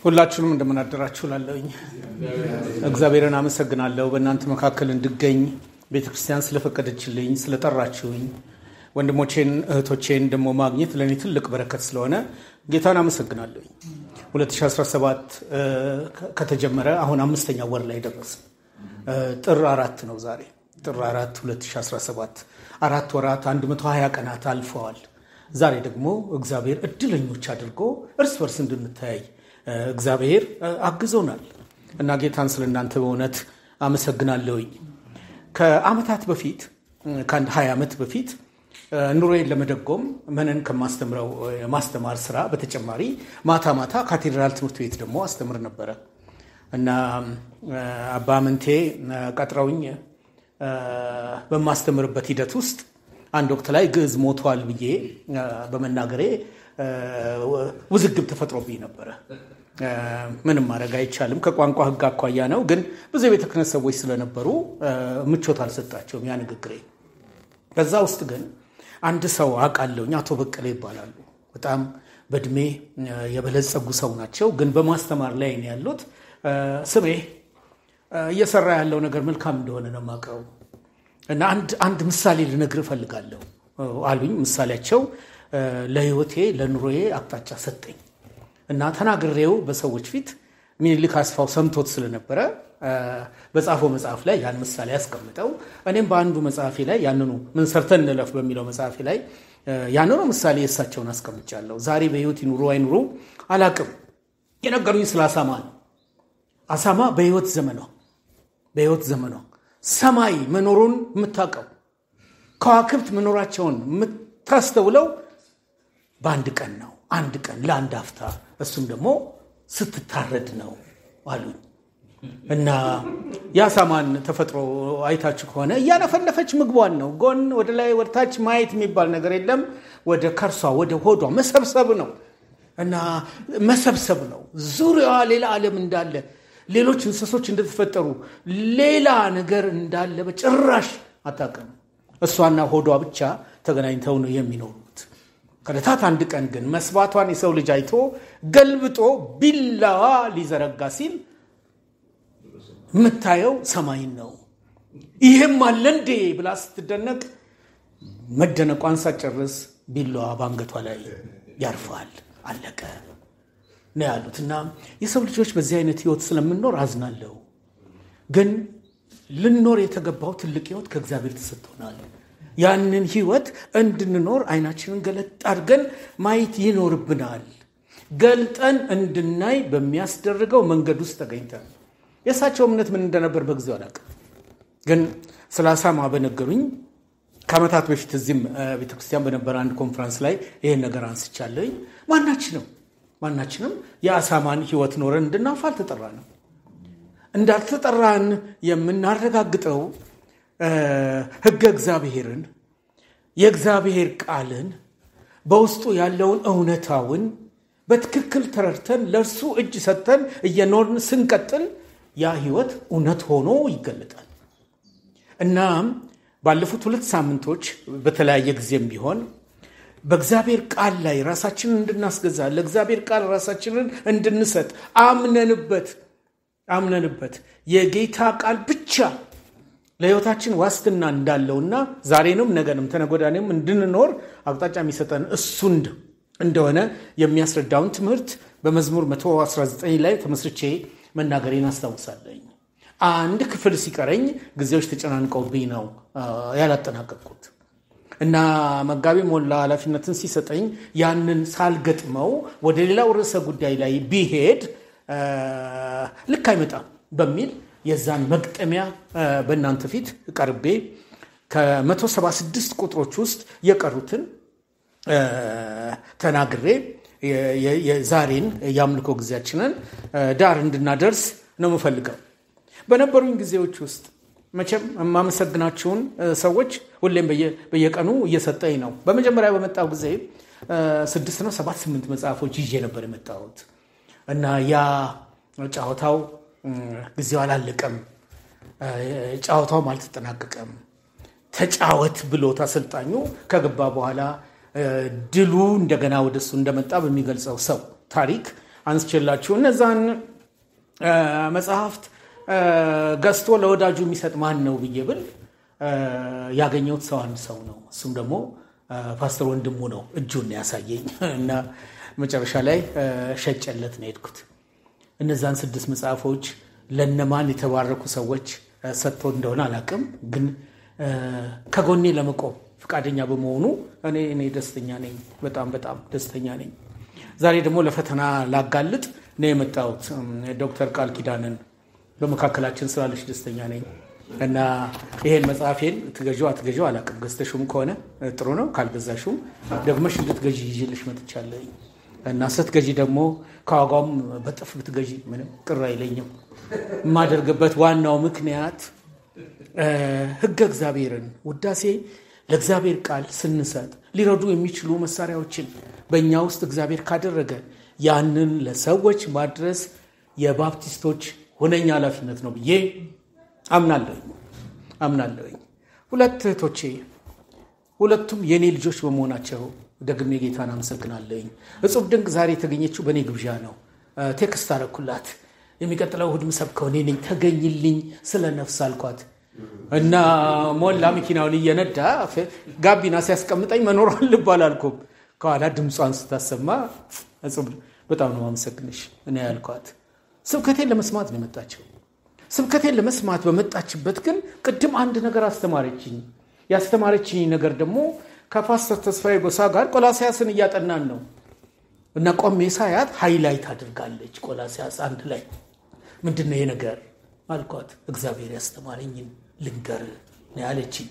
ሁላችሁንም እንደምን አደራችሁ ላለሁኝ እግዚአብሔርን አመሰግናለሁ። በእናንተ መካከል እንድገኝ ቤተክርስቲያን ስለፈቀደችልኝ ስለጠራችሁኝ ወንድሞቼን እህቶቼን ደሞ ማግኘት ለኔ ትልቅ በረከት ስለሆነ ጌታን አመሰግናለሁ። 2017 ከተጀመረ አሁን 5ኛ ወር ላይ ደረሰ። ጥር 4 ነው ዛሬ። ጥር 4 2017 4 ወራት 120 ቀናት አልፈዋል። ዛሬ ደግሞ እግዚአብሔር እድለኞች አድርጎ እርስ በርስ እንድንተያይ እግዚአብሔር አግዞናል እና ጌታን ስለናንተ በእውነት አመሰግናለሁ። ከአመታት በፊት ከአንድ 20 ዓመት በፊት ኑሮዬን ለመደጎም መነን ከማስተምረው ማስተማር ስራ በተጨማሪ ማታ ማታ ካቴድራል ትምህርት ቤት ደግሞ አስተምር ነበር እና አባ መንቴ ቀጥረውኝ በማስተምርበት ሂደት ውስጥ አንድ ወቅት ላይ ግዕዝ ሞቷል ብዬ በመናገሬ ውዝግብ ተፈጥሮብኝ ነበር። ምንም ማድረግ አይቻልም፣ ከቋንቋ ህግ አኳያ ነው። ግን ብዙ የቤተ ክህነት ሰዎች ስለነበሩ ምቾት አልሰጣቸውም ያ ንግግሬ። በዛ ውስጥ ግን አንድ ሰው አውቃለሁ፣ አቶ በቀለ ይባላሉ። በጣም በእድሜ የበለጸጉ ሰው ናቸው፣ ግን በማስተማር ላይ ነው ያሉት። ስሜ እየሰራ ያለው ነገር መልካም እንደሆነ ነው የማውቀው እና አንድ ምሳሌ ልነግር እፈልጋለሁ አሉኝ። ምሳሌያቸው ለህይወቴ ለኑሮዬ አቅጣጫ ሰጠኝ እና ተናግሬው በሰዎች ፊት ሚኒሊክ አስፋው ሰምቶት ስለነበረ በጻፈው መጽሐፍ ላይ ያን ምሳሌ ያስቀምጠው፣ እኔም በአንዱ መጽሐፌ ላይ ያንኑ ምን ሰርተን እንለፍ በሚለው መጽሐፌ ላይ ያንኑ ምሳሌ የሳቸውን አስቀምጫለሁ። ዛሬ በህይወት ይኑሩ አይኑሩ አላቅም። የነገሩኝ ስለ አሳማ ነው። አሳማ በህይወት ዘመኗ ሰማይ መኖሩን የምታውቀው ከዋክብት መኖራቸውን የምታስተውለው በአንድ ቀን ነው። አንድ ቀን ለአንድ አፍታ፣ እሱም ደግሞ ስትታረድ ነው አሉኝ እና የአሳማን ተፈጥሮ አይታችሁ ከሆነ እያነፈነፈች ምግቧን ነው። ጎን ወደ ላይ ወደታች ማየት የሚባል ነገር የለም። ወደ ከርሷ ወደ ሆዷ መሰብሰብ ነው እና መሰብሰብ ነው። ዙሪያዋ ሌላ ዓለም እንዳለ፣ ሌሎች እንስሶች እንደተፈጠሩ ሌላ ነገር እንዳለ በጭራሽ አታውቅም። እሷና ሆዷ ብቻ ተገናኝተው ነው የሚኖሩት። ከዕለታት አንድ ቀን ግን መስባቷን የሰው ልጅ አይቶ ገልብጦ ቢላዋ ሊዘረጋ ሲል የምታየው ሰማይን ነው። ይህም አለ እንዴ ብላ ስትደነቅ መደነቋን ሳጨርስ ቢላዋ ባንገቷ ላይ ያርፋል። አለቀ ነው ያሉት እና የሰው ልጆች በዚህ አይነት ህይወት ስለምንኖር አዝናለሁ። ግን ልንኖር የተገባው ትልቅ ህይወት ከእግዚአብሔር ተሰጥቶናል። ያንን ህይወት እንድንኖር አይናችንን ገለጥ አድርገን ማየት ይኖርብናል። ገልጠን እንድናይ በሚያስደርገው መንገድ ውስጥ ተገኝተን የእሳቸው እምነት ምን እንደነበር በጊዜው አላውቅም። ግን ስለ አሳማ በነገሩኝ ከዓመታት በፊት እዚህም ቤተክርስቲያን በነበረ አንድ ኮንፈረንስ ላይ ይሄን ነገር አንስቻለሁ። ማናችንም የአሳማን ህይወት ኖረን እንድናልፍ አልተጠራንም። እንዳልተጠራን የምናረጋግጠው ህገ እግዚአብሔርን፣ የእግዚአብሔር ቃልን፣ በውስጡ ያለውን እውነታውን በትክክል ተረድተን ለእርሱ እጅ ሰጥተን እየኖርን ስንቀጥል ያ ህይወት እውነት ሆኖ ይገለጣል። እናም ባለፉት 2 ሳምንቶች በተለያየ ጊዜም ቢሆን በእግዚአብሔር ቃል ላይ ራሳችንን እንድናስገዛ፣ ለእግዚአብሔር ቃል ራሳችንን እንድንሰጥ አምነንበት የጌታ ቃል ብቻ ለህይወታችን ዋስትና እንዳለውና ዛሬንም ነገንም ተነጎዳንም እንድንኖር አቅጣጫ የሚሰጠን እሱ እንደሆነ የሚያስረዳውን ትምህርት በመዝሙር 119 ላይ ተመስርቼ መናገሬን አስታውሳለሁ። አንድ ክፍል ሲቀረኝ ጊዜዎች ተጨናንቀውብኝ ነው ያላጠናቀቅኩት እና መጋቢ ሞላ ኃላፊነትን ሲሰጠኝ ያንን ሳልገጥመው ወደ ሌላው ርዕሰ ጉዳይ ላይ ቢሄድ ልክ አይመጣም በሚል የዛን መግጠሚያ በእናንተ ፊት ቀርቤ ከ176 ቁጥሮች ውስጥ የቀሩትን ተናግሬ የዛሬን የአምልኮ ጊዜያችንን ዳር እንድናደርስ ነው የምፈልገው። በነበሩኝ ጊዜዎች ውስጥ መቼም የማመሰግናችሁን ሰዎች ሁሌም በየቀኑ እየሰጠኝ ነው። በመጀመሪያ በመጣው ጊዜ 6 ነው 7 8 መጽሐፎች ይዤ ነበር የመጣሁት እና ያ ጫወታው ጊዜው አላለቀም፣ ጫወታውም አልተጠናቀቀም። ተጫወት ብሎ አሰልጣኙ ከገባ በኋላ ድሉ እንደገና ወደሱ እንደመጣ በሚገልጸው ሰው ታሪክ አንስቼላችሁ እነዛን መጽሐፍት ገዝቶ ለወዳጁ የሚሰጥ ማን ነው ብዬ ብል ያገኘሁት ሰው አንድ ሰው ነው። እሱም ደግሞ ፓስተር ወንድሙ ነው እጁን ያሳየኝ እና መጨረሻ ላይ ሸጨለት ነው የሄድኩት። እነዛን 6 መጽሐፎች ለነማን የተባረኩ ሰዎች ሰጥቶ እንደሆነ አላውቅም፣ ግን ከጎኔ ለመቆም ፈቃደኛ በመሆኑ እኔ ደስተኛ ነኝ። በጣም በጣም ደስተኛ ነኝ። ዛሬ ደግሞ ለፈተና ላጋልጥ ነው የመጣሁት። ዶክተር ቃል ኪዳንን በመካከላችን ስላለች ደስተኛ ነኝ እና ይሄን መጽሐፌን ትገዢው አትገዢው አላውቅም። ገዝተሽም ከሆነ ጥሩ ነው፣ ካልገዛሽም ደግመሽ እንድትገዢ ይዤልሽ መጥቻለሁ እና ስትገዢ ደግሞ ከዋጋውም በጥፍ ብትገዢ ምንም ቅር አይለኝም። የማደርግበት ዋናው ምክንያት ሕገ እግዚአብሔርን ውዳሴ ለእግዚአብሔር ቃል ስንሰጥ ሊረዱ የሚችሉ መሳሪያዎችን በእኛ ውስጥ እግዚአብሔር ካደረገ ያንን ለሰዎች ማድረስ የባፕቲስቶች ሁነኛ ኃላፊነት ነው ብዬ አምናለሁኝ። 2 እህቶቼ ሁለቱም የኔ ልጆች በመሆናቸው ደግሜ ጌታን አመሰግናለሁኝ። እጹብ ድንቅ ዛሬ የተገኘችው በእኔ ግብዣ ነው። ቴክስት አደረኩላት። የሚቀጥለው እሑድ ምሰብከው እኔ ነኝ ተገኝልኝ ስለ ነፍስ አልኳት እና ሞላ መኪናውን እየነዳ ጋቢና ሲያስቀምጠኝ መኖሯን ልብ አላልኩም። ከኋላ ድምጿን ስታሰማ እጹብ በጣም ነው አመሰግንሽ እኔ ያልኳት። ስብከቴን ለመስማት ነው የመጣችው። ስብከቴን ለመስማት በመጣችበት ግን ቅድም አንድ ነገር አስተማረችኝ። ያስተማረችኝ ነገር ደግሞ ከፓስተር ተስፋዬ ጎሳ ጋር ቆላስያስን እያጠናን ነው እና ቆሜ ሳያት ሃይላይት አድርጋለች። ቆላስያስ 1 ላይ ምንድነው ይሄ ነገር አልኳት። እግዚአብሔር ያስተማረኝን ልንገር ነው ያለችኝ።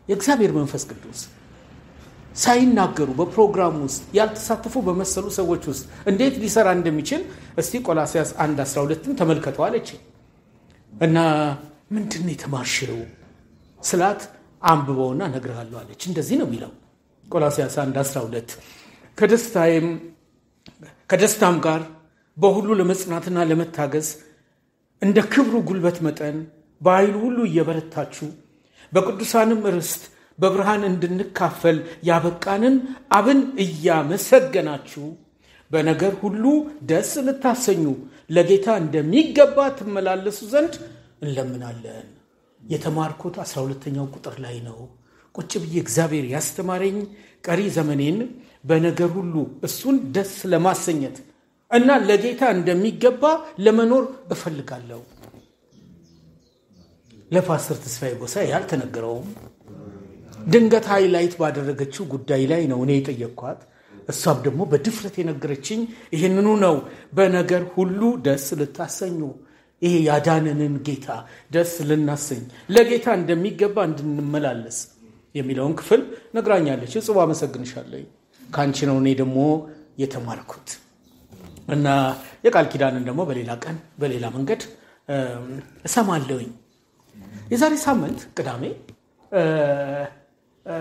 የእግዚአብሔር መንፈስ ቅዱስ ሳይናገሩ በፕሮግራም ውስጥ ያልተሳተፉ በመሰሉ ሰዎች ውስጥ እንዴት ሊሰራ እንደሚችል እስቲ ቆላስያስ 1:12 ተመልከተው አለችኝ እና ምንድነው የተማርሽው ስላት አንብበውና እነግርሃለሁ አለች። እንደዚህ ነው የሚለው ቆላስያስ 1:12 ከደስታም ጋር በሁሉ ለመጽናትና ለመታገዝ እንደ ክብሩ ጉልበት መጠን በኃይሉ ሁሉ እየበረታችሁ በቅዱሳንም ርስት በብርሃን እንድንካፈል ያበቃንን አብን እያመሰገናችሁ በነገር ሁሉ ደስ ልታሰኙ ለጌታ እንደሚገባ ትመላለሱ ዘንድ እንለምናለን። የተማርኩት 12ኛው ቁጥር ላይ ነው። ቁጭ ብዬ እግዚአብሔር ያስተማረኝ ቀሪ ዘመኔን በነገር ሁሉ እሱን ደስ ለማሰኘት እና ለጌታ እንደሚገባ ለመኖር እፈልጋለሁ። ለፓስተር ተስፋዬ ጎሳ ያልተነገረውም ድንገት ሃይላይት ባደረገችው ጉዳይ ላይ ነው እኔ የጠየቅኳት። እሷም ደግሞ በድፍረት የነገረችኝ ይህንኑ ነው። በነገር ሁሉ ደስ ልታሰኙ፣ ይሄ ያዳነንን ጌታ ደስ ልናሰኝ ለጌታ እንደሚገባ እንድንመላለስ የሚለውን ክፍል ነግራኛለች። እጹብ አመሰግንሻለሁ። ካንቺ ነው እኔ ደግሞ የተማርኩት እና የቃል ኪዳንን ደግሞ በሌላ ቀን በሌላ መንገድ እሰማለሁኝ። የዛሬ ሳምንት ቅዳሜ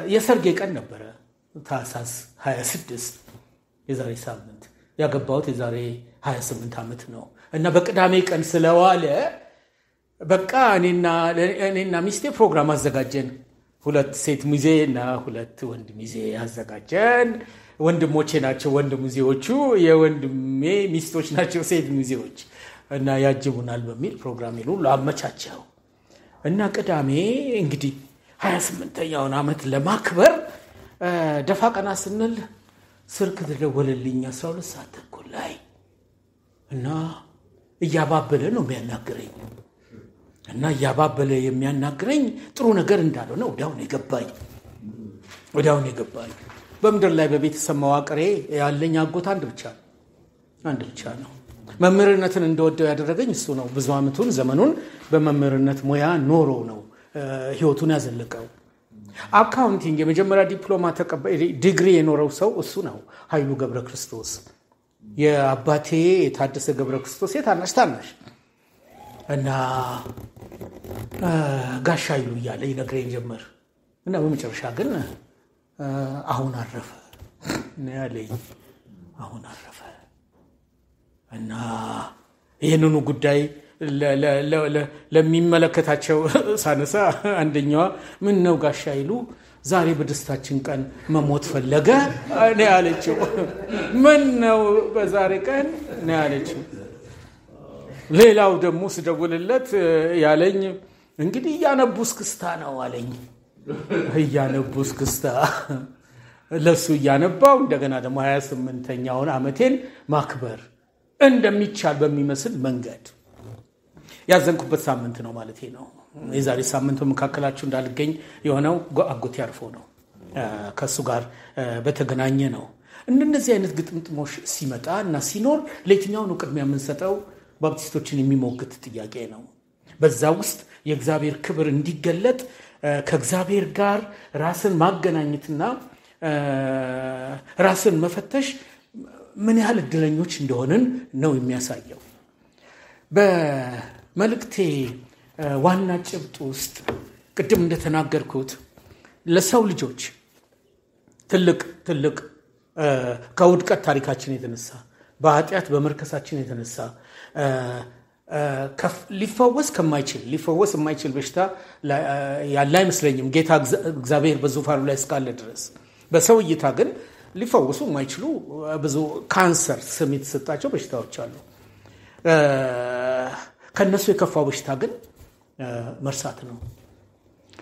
የሰርጌ ቀን ነበረ። ታህሳስ 26 የዛሬ ሳምንት ያገባሁት የዛሬ 28 ዓመት ነው እና በቅዳሜ ቀን ስለዋለ በቃ እኔና ሚስቴ ፕሮግራም አዘጋጀን። 2 ሴት ሚዜ እና 2 ወንድ ሚዜ አዘጋጀን። ወንድሞቼ ናቸው ወንድ ሚዜዎቹ፣ የወንድሜ ሚስቶች ናቸው ሴት ሚዜዎች እና ያጅቡናል በሚል ፕሮግራም ሁሉ አመቻቸው እና ቅዳሜ እንግዲህ 28ኛውን ዓመት ለማክበር ደፋ ቀና ስንል ስልክ ተደወለልኝ 12 ሰዓት ተኩል ላይ እና እያባበለ ነው የሚያናግረኝ እና እያባበለ የሚያናግረኝ ጥሩ ነገር እንዳልሆነ ወዲያው ነው የገባኝ። በምድር ላይ በቤተሰብ መዋቅሬ ያለኝ አጎት አንድ ብቻ ነው። መምህርነትን እንደወደው ያደረገኝ እሱ ነው። ብዙ ዓመቱን ዘመኑን በመምህርነት ሙያ ኖሮ ነው ህይወቱን ያዘለቀው። አካውንቲንግ የመጀመሪያ ዲፕሎማ ዲግሪ የኖረው ሰው እሱ ነው፣ ኃይሉ ገብረ ክርስቶስ። የአባቴ የታደሰ ገብረ ክርስቶስ የታናሽ እና ጋሻ ኃይሉ እያለ ይነግረኝ ጀመር እና በመጨረሻ ግን አሁን አረፈ ያለኝ አሁን አረፈ እና ይህንኑ ጉዳይ ለሚመለከታቸው ሳነሳ አንደኛዋ ምን ነው ጋሻ ኃይሉ ዛሬ በደስታችን ቀን መሞት ፈለገ ነው ያለችው። ምን ነው በዛሬ ቀን ነው ያለችው። ሌላው ደግሞ ስደውልለት ያለኝ እንግዲህ እያነቡስ ክስታ ነው አለኝ። እያነቡስ ክስታ ለሱ እያነባው እንደገና ደግሞ 28ኛውን ዓመቴን ማክበር እንደሚቻል በሚመስል መንገድ ያዘንኩበት ሳምንት ነው ማለት ነው። የዛሬ ሳምንት በመካከላችሁ እንዳልገኝ የሆነው አጎቴ ያርፎ ነው። ከሱ ጋር በተገናኘ ነው። እንደነዚህ አይነት ግጥምጥሞሽ ሲመጣ እና ሲኖር ለየትኛው ነው ቅድሚያ የምንሰጠው? ባፕቲስቶችን የሚሞግት ጥያቄ ነው። በዛ ውስጥ የእግዚአብሔር ክብር እንዲገለጥ ከእግዚአብሔር ጋር ራስን ማገናኘትና ራስን መፈተሽ ምን ያህል እድለኞች እንደሆንን ነው የሚያሳየው። በመልእክቴ ዋና ጭብጥ ውስጥ ቅድም እንደተናገርኩት ለሰው ልጆች ትልቅ ከውድቀት ታሪካችን የተነሳ በኃጢአት በመርከሳችን የተነሳ ሊፈወስ የማይችል በሽታ ያለ አይመስለኝም። ጌታ እግዚአብሔር በዙፋኑ ላይ እስካለ ድረስ በሰው እይታ ግን ሊፈወሱ የማይችሉ ብዙ ካንሰር ስም የተሰጣቸው በሽታዎች አሉ። ከነሱ የከፋው በሽታ ግን መርሳት ነው።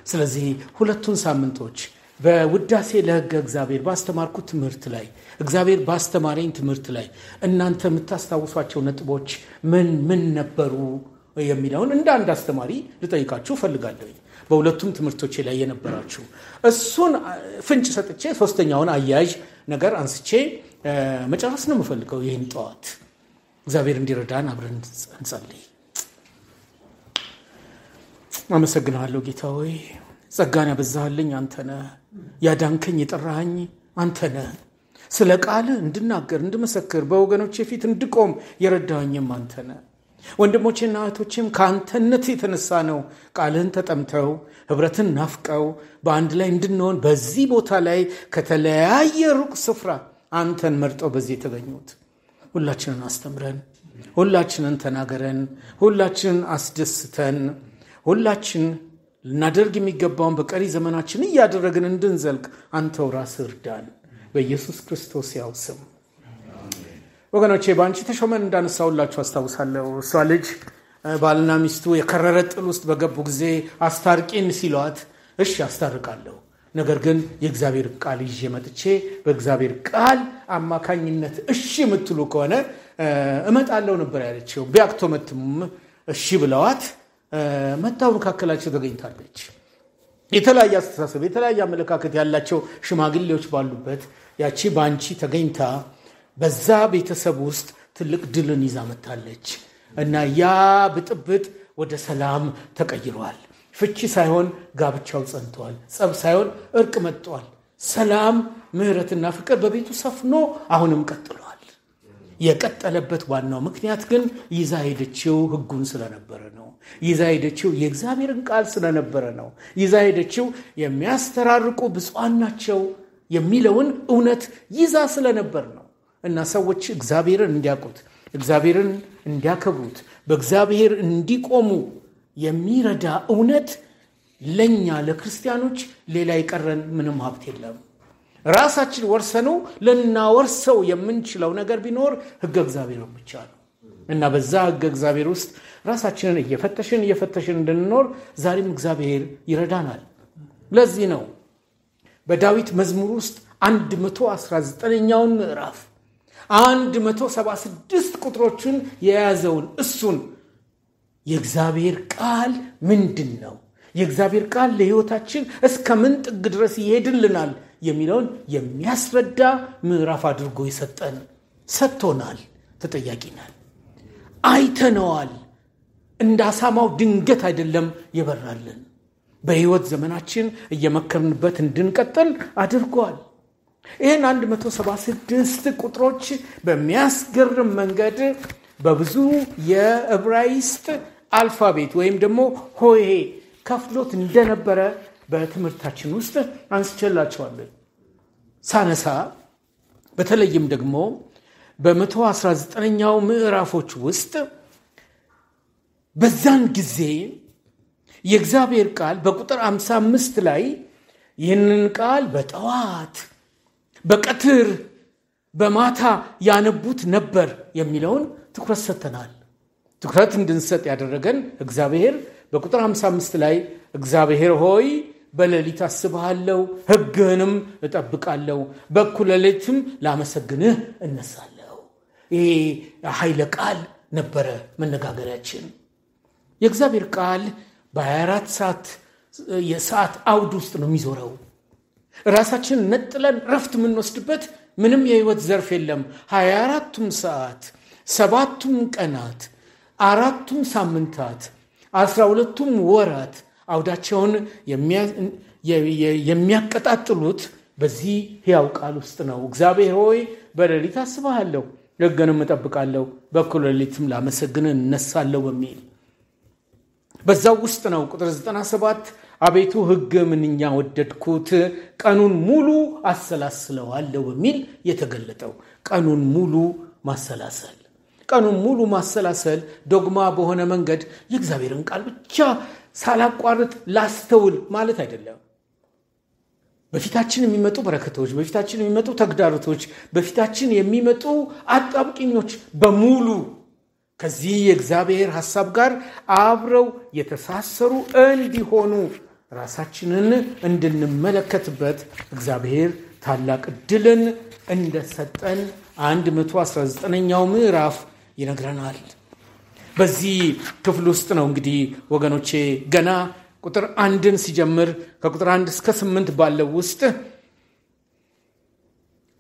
ስለዚህ ሁለቱን ሳምንቶች በውዳሴ ለሕገ እግዚአብሔር ባስተማርኩት ትምህርት ላይ እግዚአብሔር ባስተማረኝ ትምህርት ላይ እናንተ የምታስታውሷቸው ነጥቦች ምን ነበሩ የሚለውን እንደ አንድ አስተማሪ ልጠይቃችሁ ፈልጋለሁ። በሁለቱም ትምህርቶቼ ላይ የነበራችሁ እሱን ፍንጭ ሰጥቼ ሶስተኛውን አያያዥ ነገር አንስቼ መጨረስ ነው የምፈልገው። ይህን ጠዋት እግዚአብሔር እንዲረዳን አብረን እንጸልይ። አመሰግናለሁ ጌታ ሆይ፣ ጸጋን ያበዛህልኝ አንተ ነህ። ያዳንከኝ የጠራኸኝ አንተ ነህ። ስለ ቃል እንድናገር እንድመሰክር በወገኖቼ ፊት እንድቆም የረዳኸኝም አንተ ነህ። ወንድሞቼና እህቶቼም ከአንተነት የተነሳ ነው ቃልህን ተጠምተው ህብረትን ናፍቀው በአንድ ላይ እንድንሆን በዚህ ቦታ ላይ ከተለያየ ሩቅ ስፍራ አንተን መርጠው በዚህ የተገኙት። ሁላችንን አስተምረን፣ ሁላችንን ተናገረን፣ ሁላችንን አስደስተን፣ ሁላችን ልናደርግ የሚገባውን በቀሪ ዘመናችን እያደረግን እንድንዘልቅ አንተው ራስህ እርዳን። በኢየሱስ ክርስቶስ ያው ስም ወገኖቼ፣ በአንቺ ተሾመን እንዳነሳውላችሁ አስታውሳለሁ። እሷ ልጅ ባልና ሚስቱ የከረረ ጥል ውስጥ በገቡ ጊዜ አስታርቂን ሲሏት እሺ አስታርቃለሁ፣ ነገር ግን የእግዚአብሔር ቃል ይዤ መጥቼ በእግዚአብሔር ቃል አማካኝነት እሺ የምትሉ ከሆነ እመጣለሁ ነበር ያለችው። ቢያክቶመትም እሺ ብለዋት መታው መካከላቸው ተገኝታለች። የተለያየ አስተሳሰብ የተለያየ አመለካከት ያላቸው ሽማግሌዎች ባሉበት ያቺ ባንቺ ተገኝታ በዛ ቤተሰብ ውስጥ ትልቅ ድልን ይዛ መጣለች እና ያ ብጥብጥ ወደ ሰላም ተቀይሯል። ፍቺ ሳይሆን ጋብቻው ጸንቷል። ጸብ ሳይሆን እርቅ መጥቷል። ሰላም፣ ምህረትና ፍቅር በቤቱ ሰፍኖ አሁንም ቀጥሏል። የቀጠለበት ዋናው ምክንያት ግን ይዛ ሄደችው ሕጉን ስለነበረ ነው። ይዛ ሄደችው የእግዚአብሔርን ቃል ስለነበረ ነው። ይዛ ሄደችው የሚያስተራርቁ ብፁዓን ናቸው የሚለውን እውነት ይዛ ስለነበር ነው። እና ሰዎች እግዚአብሔርን እንዲያውቁት፣ እግዚአብሔርን እንዲያከብሩት፣ በእግዚአብሔር እንዲቆሙ የሚረዳ እውነት ለኛ ለክርስቲያኖች ሌላ የቀረን ምንም ሀብት የለም። ራሳችን ወርሰኑ ልናወርሰው የምንችለው ነገር ቢኖር ሕገ እግዚአብሔር ብቻ ነው። እና በዛ ሕገ እግዚአብሔር ውስጥ ራሳችንን እየፈተሽን እንድንኖር ዛሬም እግዚአብሔር ይረዳናል። ለዚህ ነው በዳዊት መዝሙር ውስጥ 119ኛውን ምዕራፍ 176 ቁጥሮችን የያዘውን እሱን የእግዚአብሔር ቃል ምንድን ነው፣ የእግዚአብሔር ቃል ለሕይወታችን እስከ ምን ጥግ ድረስ ይሄድልናል የሚለውን የሚያስረዳ ምዕራፍ አድርጎ ሰጥቶናል። ተጠያቂ ነን። አይተነዋል። እንደ አሳማው ድንገት አይደለም የበራልን። በሕይወት ዘመናችን እየመከርንበት እንድንቀጥል አድርጓል። ይህን 176 ቁጥሮች በሚያስገርም መንገድ በብዙ የዕብራይስጥ አልፋቤት ወይም ደግሞ ሆሄ ከፍሎት እንደነበረ በትምህርታችን ውስጥ አንስቼላችኋለሁ። ሳነሳ በተለይም ደግሞ በ119ኛው ምዕራፎች ውስጥ በዛን ጊዜ የእግዚአብሔር ቃል በቁጥር 55 ላይ ይህንን ቃል በጠዋት በቀትር በማታ ያነቡት ነበር የሚለውን ትኩረት ሰጥተናል። ትኩረት እንድንሰጥ ያደረገን እግዚአብሔር በቁጥር 55 ላይ እግዚአብሔር ሆይ በሌሊት አስብሃለሁ፣ ሕግህንም እጠብቃለሁ፣ በእኩለ ሌሊትም ላመሰግንህ እነሳለሁ። ይሄ ኃይለ ቃል ነበረ መነጋገሪያችን። የእግዚአብሔር ቃል በ24 ሰዓት የሰዓት አውድ ውስጥ ነው የሚዞረው። ራሳችን ነጥለን ረፍት የምንወስድበት ምንም የህይወት ዘርፍ የለም። 24ቱም ሰዓት፣ 7ቱም ቀናት፣ 4ቱም ሳምንታት፣ 12ቱም ወራት አውዳቸውን የሚያቀጣጥሉት በዚህ ሕያው ቃል ውስጥ ነው። እግዚአብሔር ሆይ በሌሊት አስብሃለሁ፣ ሕግህንም እጠብቃለሁ፣ በእኩለ ሌሊትም ላመሰግንህ እነሳለሁ በሚል በዛው ውስጥ ነው። ቁጥር 97 አቤቱ ሕግ ምንኛ ወደድኩት፣ ቀኑን ሙሉ አሰላስለዋለሁ በሚል የተገለጠው ቀኑን ሙሉ ማሰላሰል። ቀኑን ሙሉ ማሰላሰል ዶግማ በሆነ መንገድ የእግዚአብሔርን ቃል ብቻ ሳላቋርጥ ላስተውል ማለት አይደለም። በፊታችን የሚመጡ በረከቶች፣ በፊታችን የሚመጡ ተግዳሮቶች፣ በፊታችን የሚመጡ አጣብቂኞች በሙሉ ከዚህ የእግዚአብሔር ሐሳብ ጋር አብረው የተሳሰሩ እንዲሆኑ ራሳችንን እንድንመለከትበት እግዚአብሔር ታላቅ ዕድልን እንደሰጠን 119ኛው ምዕራፍ ይነግረናል። በዚህ ክፍል ውስጥ ነው እንግዲህ ወገኖቼ ገና ቁጥር 1ን ሲጀምር ከቁጥር 1 እስከ 8 ባለው ውስጥ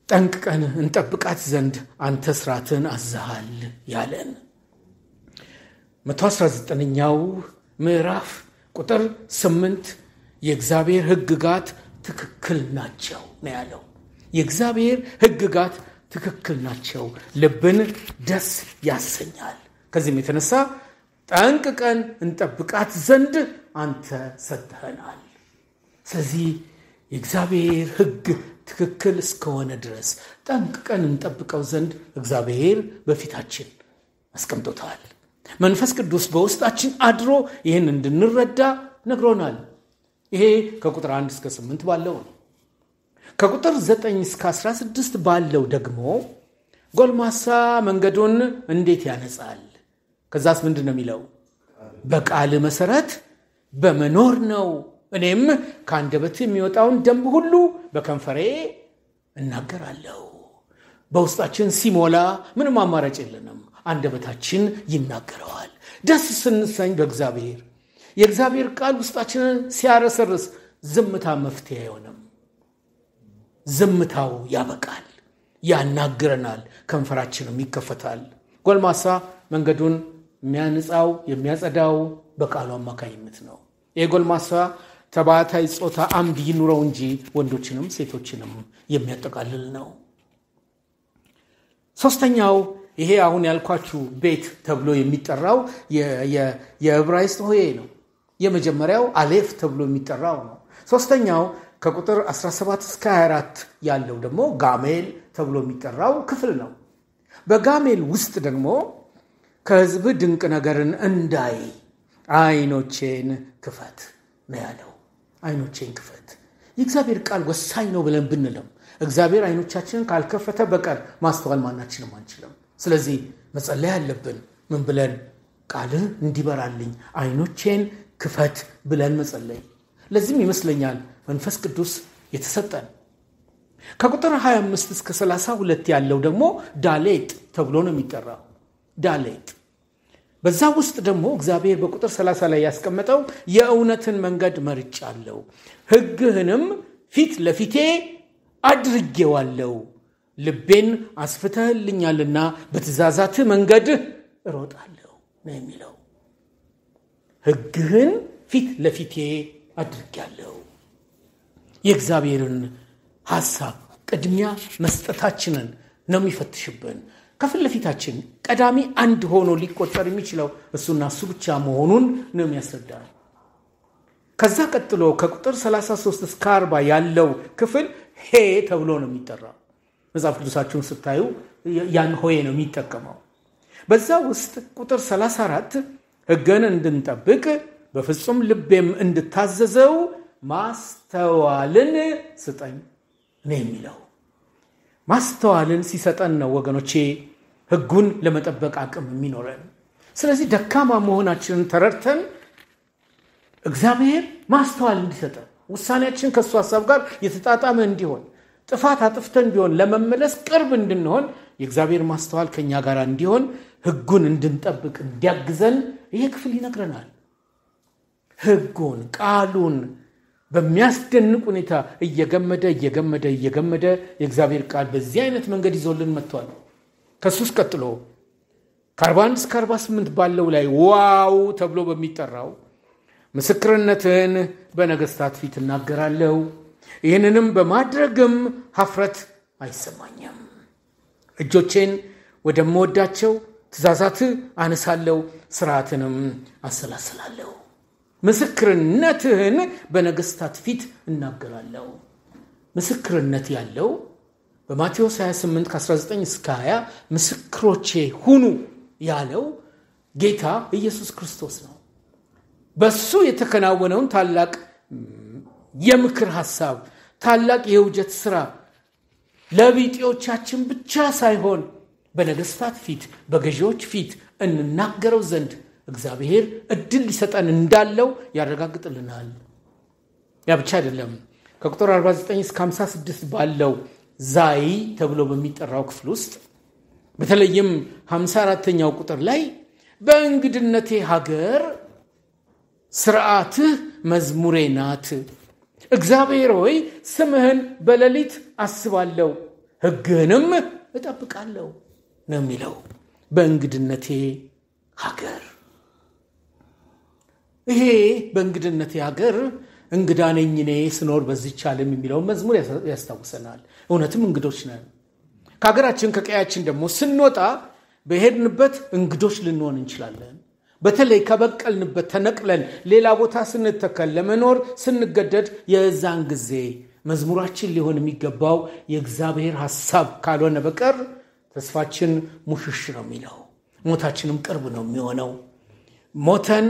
ጠንቅቀን እንጠብቃት ዘንድ አንተ ሥርዓትን አዝዘሃል ያለን 119ኛው ምዕራፍ ቁጥር 8 የእግዚአብሔር ሕግጋት ትክክል ናቸው ነው ያለው። የእግዚአብሔር ሕግጋት ትክክል ናቸው፣ ልብን ደስ ያሰኛል። ከዚህም የተነሳ ጠንቅቀን እንጠብቃት ዘንድ አንተ ሰጥተናል። ስለዚህ የእግዚአብሔር ሕግ ትክክል እስከሆነ ድረስ ጠንቅቀን እንጠብቀው ዘንድ እግዚአብሔር በፊታችን አስቀምጦታል። መንፈስ ቅዱስ በውስጣችን አድሮ ይህን እንድንረዳ ነግሮናል። ይሄ ከቁጥር 1 እስከ 8 ባለው ነው። ከቁጥር 9 እስከ 16 ባለው ደግሞ ጎልማሳ መንገዱን እንዴት ያነጻል? ከዛስ ምንድን ነው የሚለው? በቃል መሰረት በመኖር ነው። እኔም ከአንደበት የሚወጣውን ደንብ ሁሉ በከንፈሬ እናገራለሁ። በውስጣችን ሲሞላ ምንም አማራጭ የለንም። አንደበታችን ይናገረዋል። ደስ ስንሰኝ በእግዚአብሔር የእግዚአብሔር ቃል ውስጣችንን ሲያረሰርስ ዝምታ መፍትሄ አይሆንም። ዝምታው ያበቃል፣ ያናግረናል፣ ከንፈራችንም ይከፈታል። ጎልማሳ መንገዱን የሚያንጻው የሚያጸዳው በቃሉ አማካኝነት ነው። የጎልማሳ ተባታይ ጾታ አምድ ይኑረው እንጂ ወንዶችንም ሴቶችንም የሚያጠቃልል ነው። ሶስተኛው ይሄ አሁን ያልኳችሁ ቤት ተብሎ የሚጠራው የዕብራይስጥ ሆሄ ነው። የመጀመሪያው አሌፍ ተብሎ የሚጠራው ነው። ሶስተኛው ከቁጥር 17 እስከ 24 ያለው ደግሞ ጋሜል ተብሎ የሚጠራው ክፍል ነው። በጋሜል ውስጥ ደግሞ ከሕዝብ ድንቅ ነገርን እንዳይ አይኖቼን ክፈት ነው ያለው። አይኖቼን ክፈት። የእግዚአብሔር ቃል ወሳኝ ነው ብለን ብንልም እግዚአብሔር አይኖቻችንን ካልከፈተ በቀር ማስተዋል ማናችንም አንችልም። ስለዚህ መጸለይ ያለብን ምን ብለን? ቃልህ እንዲበራልኝ አይኖቼን ክፈት ብለን መጸለይ። ለዚህም ይመስለኛል መንፈስ ቅዱስ የተሰጠን። ከቁጥር 25 እስከ 32 ያለው ደግሞ ዳሌጥ ተብሎ ነው የሚጠራው። ዳሌጥ በዛ ውስጥ ደግሞ እግዚአብሔር በቁጥር 30 ላይ ያስቀመጠው የእውነትን መንገድ መርጫለሁ፣ ሕግህንም ፊት ለፊቴ አድርጌዋለሁ፣ ልቤን አስፍተህልኛልና በትእዛዛትህ መንገድ እሮጣለሁ ነው የሚለው። ሕግህን ፊት ለፊቴ አድርጌያለሁ። የእግዚአብሔርን ሐሳብ ቅድሚያ መስጠታችንን ነው የሚፈትሽብን። ከፊት ለፊታችን ቀዳሚ አንድ ሆኖ ሊቆጠር የሚችለው እሱና እሱ ብቻ መሆኑን ነው የሚያስረዳው። ከዛ ቀጥሎ ከቁጥር 33 እስከ 40 ያለው ክፍል ሄ ተብሎ ነው የሚጠራው። መጽሐፍ ቅዱሳችሁን ስታዩ ያን ሆዬ ነው የሚጠቀመው። በዛ ውስጥ ቁጥር 34 ሕግን እንድንጠብቅ በፍጹም ልቤም እንድታዘዘው ማስተዋልን ስጠኝ ነው የሚለው። ማስተዋልን ሲሰጠን ነው ወገኖቼ ሕጉን ለመጠበቅ አቅም የሚኖረን። ስለዚህ ደካማ መሆናችንን ተረድተን እግዚአብሔር ማስተዋል እንዲሰጠን፣ ውሳኔያችን ከሱ ሐሳብ ጋር የተጣጣመ እንዲሆን፣ ጥፋት አጥፍተን ቢሆን ለመመለስ ቅርብ እንድንሆን የእግዚአብሔር ማስተዋል ከኛ ጋር እንዲሆን ሕጉን እንድንጠብቅ እንዲያግዘን ይሄ ክፍል ይነግረናል። ሕጉን ቃሉን በሚያስደንቅ ሁኔታ እየገመደ የእግዚአብሔር ቃል በዚህ አይነት መንገድ ይዞልን መጥቷል። ከሱስ ቀጥሎ ከ41 እስከ 48 ባለው ላይ ዋው ተብሎ በሚጠራው ምስክርነትን በነገስታት ፊት እናገራለሁ፣ ይህንንም በማድረግም ኀፍረት አይሰማኝም። እጆቼን ወደምወዳቸው ትእዛዛት አነሳለሁ፣ ሥርዓትንም አሰላስላለሁ። ምስክርነትህን በነገስታት ፊት እናገራለሁ። ምስክርነት ያለው በማቴዎስ 28 ከ19 እስከ 20 ምስክሮቼ ሁኑ ያለው ጌታ ኢየሱስ ክርስቶስ ነው። በሱ የተከናወነውን ታላቅ የምክር ሐሳብ፣ ታላቅ የውጀት ሥራ ለቢጤዎቻችን ብቻ ሳይሆን በነገስታት ፊት፣ በገዢዎች ፊት እንናገረው ዘንድ እግዚአብሔር እድል ሊሰጠን እንዳለው ያረጋግጥልናል። ያ ብቻ አይደለም። ከቁጥር 49 እስከ 56 ባለው ዛይ ተብሎ በሚጠራው ክፍል ውስጥ በተለይም 54ኛው ቁጥር ላይ በእንግድነቴ ሀገር ሥርዓትህ መዝሙሬ ናት፣ እግዚአብሔር ሆይ ስምህን በሌሊት አስባለሁ፣ ሕግህንም እጠብቃለሁ ነው የሚለው። በእንግድነቴ ሀገር፣ ይሄ በእንግድነቴ ሀገር እንግዳ ነኝ እኔ ስኖር በዚህች ዓለም የሚለውን መዝሙር ያስታውሰናል። እውነትም እንግዶች ነን። ከሀገራችን ከቀያችን ደግሞ ስንወጣ በሄድንበት እንግዶች ልንሆን እንችላለን። በተለይ ከበቀልንበት ተነቅለን ሌላ ቦታ ስንተከል ለመኖር ስንገደድ የዛን ጊዜ መዝሙራችን ሊሆን የሚገባው የእግዚአብሔር ሐሳብ ካልሆነ በቀር ተስፋችን ሙሽሽ ነው የሚለው፣ ሞታችንም ቅርብ ነው የሚሆነው። ሞተን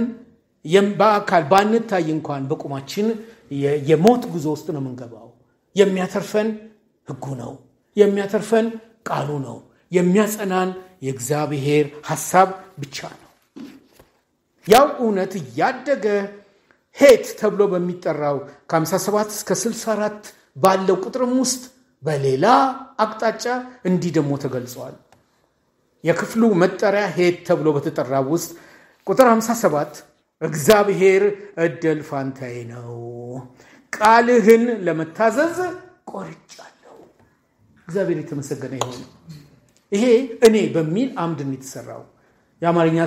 በአካል ባንታይ እንኳን በቁማችን የሞት ጉዞ ውስጥ ነው የምንገባው። የሚያተርፈን ሕጉ ነው፣ የሚያተርፈን ቃሉ ነው፣ የሚያጸናን የእግዚአብሔር ሐሳብ ብቻ ነው። ያው እውነት እያደገ ሄት ተብሎ በሚጠራው ከ57 እስከ 64 ባለው ቁጥርም ውስጥ በሌላ አቅጣጫ እንዲህ ደግሞ ተገልጿል። የክፍሉ መጠሪያ ሄት ተብሎ በተጠራው ውስጥ ቁጥር 57 እግዚአብሔር እድል ፋንታዬ ነው፣ ቃልህን ለመታዘዝ ቆርጫለሁ። እግዚአብሔር የተመሰገነ ይሁን። ይሄ እኔ በሚል አምድ ነው የተሰራው። የአማርኛ